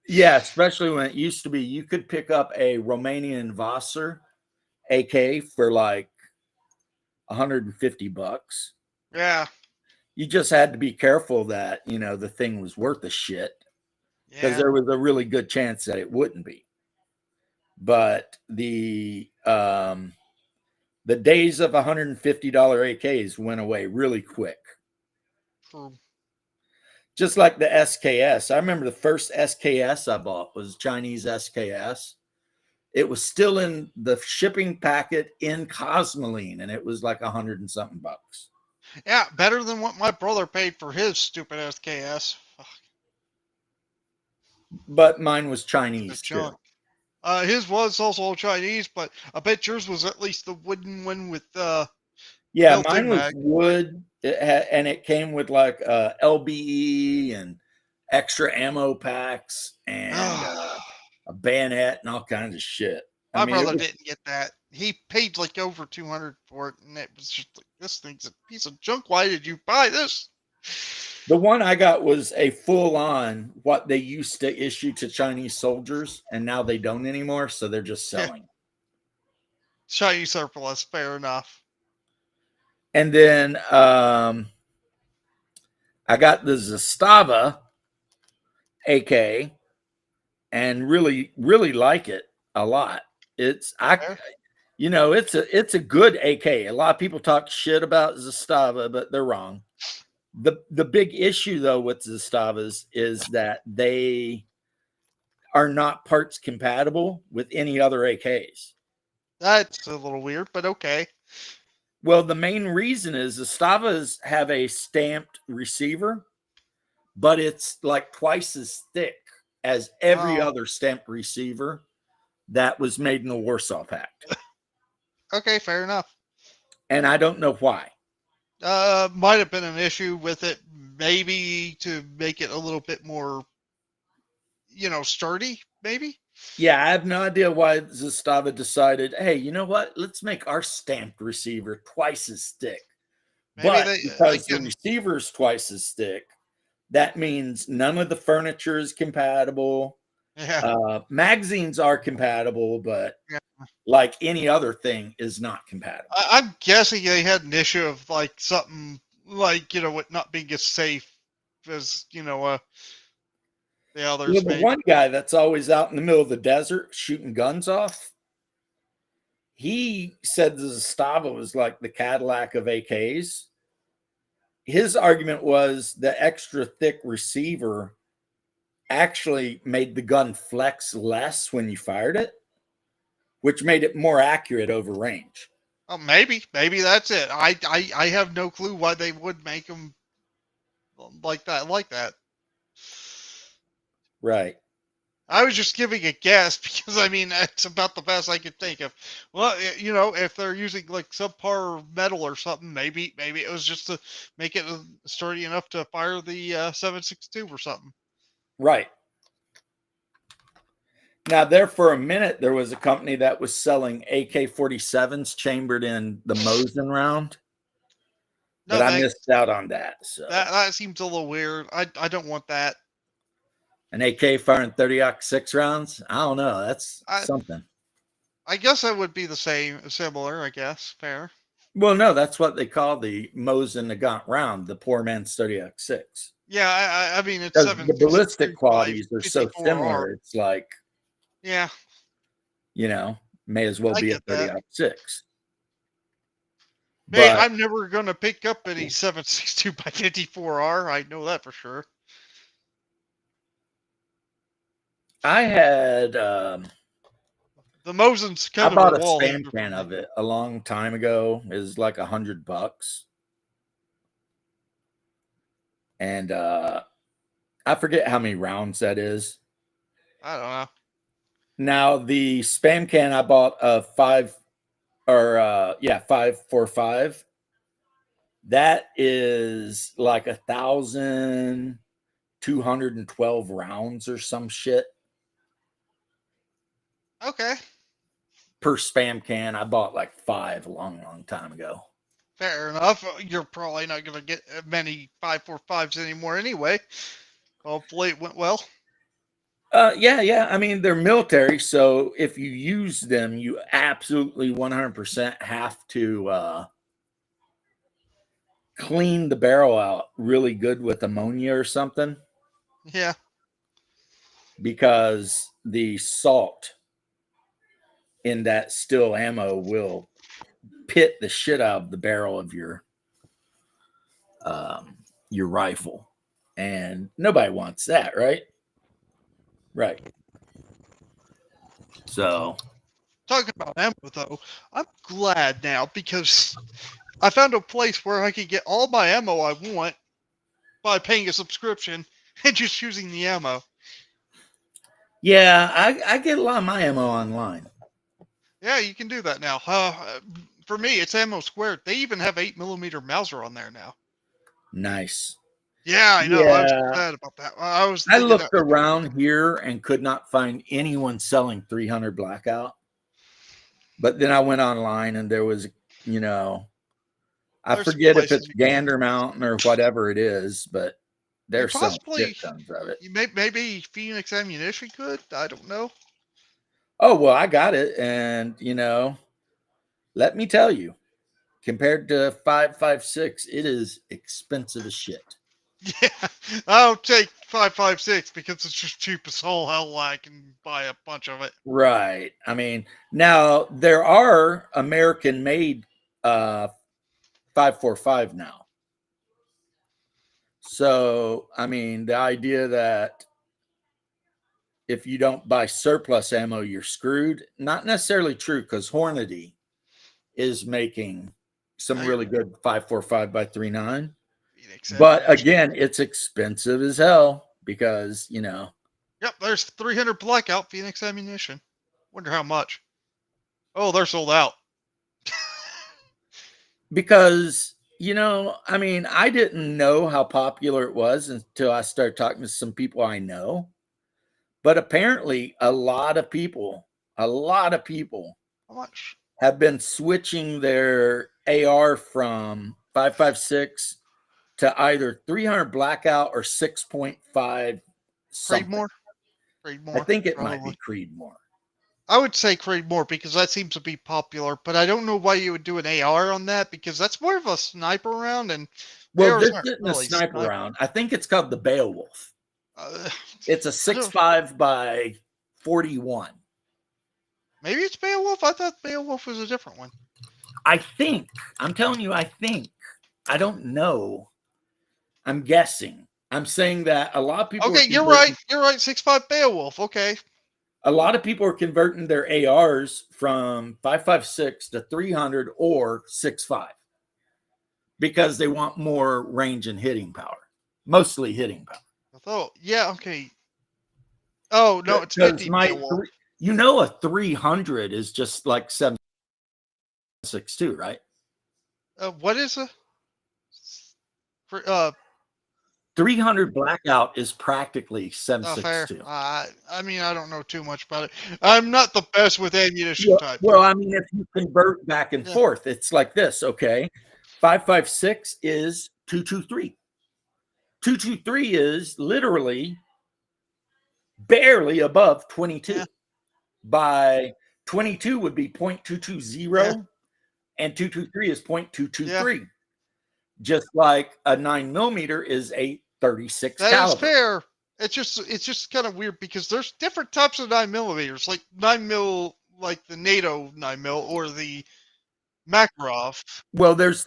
Yeah, especially when it used to be you could pick up a Romanian Vassar AK for like $150. Yeah. You just had to be careful that, the thing was worth a shit, because there was a really good chance that it wouldn't be. But the days of $150 AKs went away really quick. True. Just like the SKS. I remember the first SKS I bought was Chinese SKS. It was still in the shipping packet in Cosmoline, and it was like $100 and something bucks. Yeah, better than what my brother paid for his stupid SKS. But mine was Chinese too. His was also Chinese, but I bet yours was at least the wooden one with yeah, mine was wood, and it came with like LBE and extra ammo packs and a bayonet and all kinds of shit. My brother didn't get that. He paid like over $200 for it, and it was just like, this thing's a piece of junk. Why did you buy this? The one I got was a full-on what they used to issue to Chinese soldiers, and now they don't anymore, so they're just selling. Chinese surplus, fair enough. And then I got the Zastava AK, and really, really like it a lot. It's a good AK. A lot of people talk shit about Zastava, but they're wrong. The big issue though with Zastavas is that they are not parts compatible with any other AKs. That's a little weird, but okay. Well, the main reason is Zastavas have a stamped receiver, but it's like twice as thick as every other stamped receiver that was made in the Warsaw Pact. Okay, fair enough. And I don't know why. Might have been an issue with it, maybe to make it a little bit more, sturdy, maybe? Yeah, I have no idea why Zastava decided, hey, you know what? Let's make our stamped receiver twice as thick. Maybe But they because the again. receiver is twice as thick, that means none of the furniture is compatible. Yeah, Magazines are compatible, but yeah. like any other thing is not compatible. I'm guessing they had an issue of like something like it not being as safe as the Well, others. the Maybe. one guy that's always out in the middle of the desert shooting guns off, he said the Zastava was like the Cadillac of AKs. His argument was the extra thick receiver actually made the gun flex less when you fired it, which made it more accurate over range. Oh, maybe that's it. I have no clue why they would make them like that. Right. I was just giving a guess because I mean that's about the best I could think of. Well, if they're using like subpar metal or something, maybe it was just to make it sturdy enough to fire the 7.62 or something. Right. Now, there for a minute, there was a company that was selling AK-47s chambered in the Mosin round, but No, I thanks. missed out on that. So That seems a little weird. I don't want that. an AK firing 30-06 rounds, I don't know. That's I something. I guess that would be the similar. I guess fair. Well, no, that's what they call the Mosin Nagant round, the poor man's 30-06. Yeah, I mean it's Because the 7.62 ballistic by qualities are so 54R. similar. It's like, Yeah, may as well I be a get that. 30-06. Hey, But I'm never gonna pick up any 7.62 by 54R. I know that for sure. I had The Mosin's I kind of a bought a wall spam holder for can me. of it a long time ago. It was like $100. And I forget how many rounds that is. I don't know. Now the spam can I bought a 545. That is like 1,212 rounds or some shit Okay, per spam can. I bought like 5 a long time ago. fair enough. You're probably not gonna get many 5.45s anymore anyway. Hopefully it went well. Yeah. I mean, they're military, so if you use them, you absolutely 100% have to clean the barrel out really good with ammonia or something, Yeah. because the salt in that still ammo will pit the shit out of the barrel of your rifle, and nobody wants that, right? Right. So Talking about ammo though, I'm glad now because I found a place where I can get all my ammo I want by paying a subscription and just using the ammo. yeah, I get a lot of my ammo online. Yeah, you can do that now. For me, it's Ammo Squared. They even have 8mm Mauser on there now. Nice. Yeah, I know. I was Yeah, sad about that. I was I thinking that looked around here and could not find anyone selling 300 Blackout. But then I went online and there was, I there's some forget if places it's you can. Gander Mountain or whatever it is, but You they're selling possibly, shit tons of it. maybe Phoenix Ammunition could. I don't know. Oh, well, I got it. And, let me tell you, compared to 5.56, it is expensive as shit. Yeah, I'll take 5.56 because it's just cheap as all hell. I can buy a bunch of it. Right. I mean, now there are American made 5.45 now. So, I mean, the idea that if you don't buy surplus ammo, you're screwed, not necessarily true, because Hornady is making some Now really good 5.45 by 3.9. Phoenix But Ammunition. again, it's expensive as hell because, Yep, there's 300 Blackout Phoenix Ammunition. Wonder how much. Oh, they're sold out. because, I mean, I didn't know how popular it was until I started talking to some people I know. But apparently, a lot of people How much? have been switching their AR from 5.56 to either 300 blackout or 6.5 something. Creedmoor? Creedmoor. I think it probably. might be Creedmoor. I would say Creedmoor because that seems to be popular, but I don't know why you would do an AR on that because that's more of a sniper round, and Well, ARs this aren't isn't a really sniper sniper. round. I think it's called the Beowulf. It's a I don't- 6.5 by 41. Maybe it's Beowulf. I thought Beowulf was a different one. I think. I'm telling you, I think. I don't know. I'm guessing. I'm saying that a lot of people. Okay, you're right. You're right. 6.5 Beowulf. Okay. A lot of people are converting their ARs from 5.56 to 300 or 6.5 because they want more range and hitting power, mostly hitting power. Oh, yeah. Okay. Oh no, it's Because 50 Beowulf. you know, a 300 is just like 7.62, right? What is a 300 blackout is practically not fair? 7.62. I mean, I don't know too much about it. I'm not the best with ammunition type. Well, I mean, if you convert back and Yeah. forth, it's like this, okay? 5.56 is 223. 223 is literally barely above 22. Yeah. By 22 would be 0.220, Yeah. and 223 is 0.223. Just like a 9mm is a 36 That caliber. is fair. It's just kind of weird because there's different types of 9mm, like 9mm, like the NATO 9mm or the Makarov. Well, there's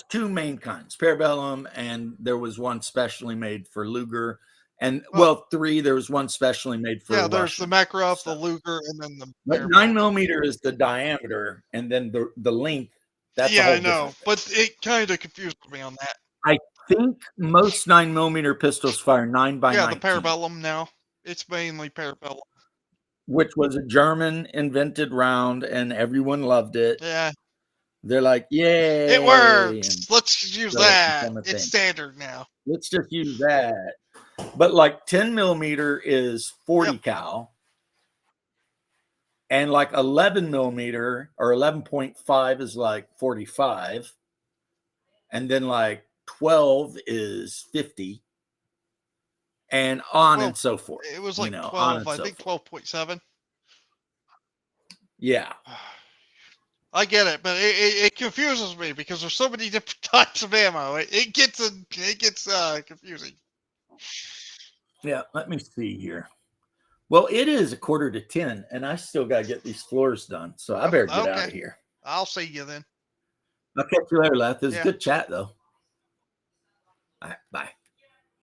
two main kinds, Parabellum, and there was one specially made for Luger, and three. There was one specially made for There's the Russian Makarov, stuff. the Luger, and then the But Parabellum. 9mm is the diameter, and then the length. That's a Yeah, whole I know, different thing. but it kind of confused me on that. I think most 9mm pistols fire 9 by 19. The Parabellum now. It's mainly Parabellum. Which was a German invented round, and everyone loved it. Yeah, They're like, yay. it works. Let's use so it that. became a thing. It's standard now. Let's just use that. But like 10mm is 40 cal. And like 11mm or 11.5 is like 45. And then like 12 is 50. And on and so forth. It was like 12, I think 12.7. Yeah. I get it, but it confuses me because there's so many different types of ammo. It gets confusing. Yeah, let me see here. Well, it is 9:45, and I still got to get these floors done, so I better get out of here. I'll see you then. I'll catch you later, Leth. It was a good chat, though. All right, bye.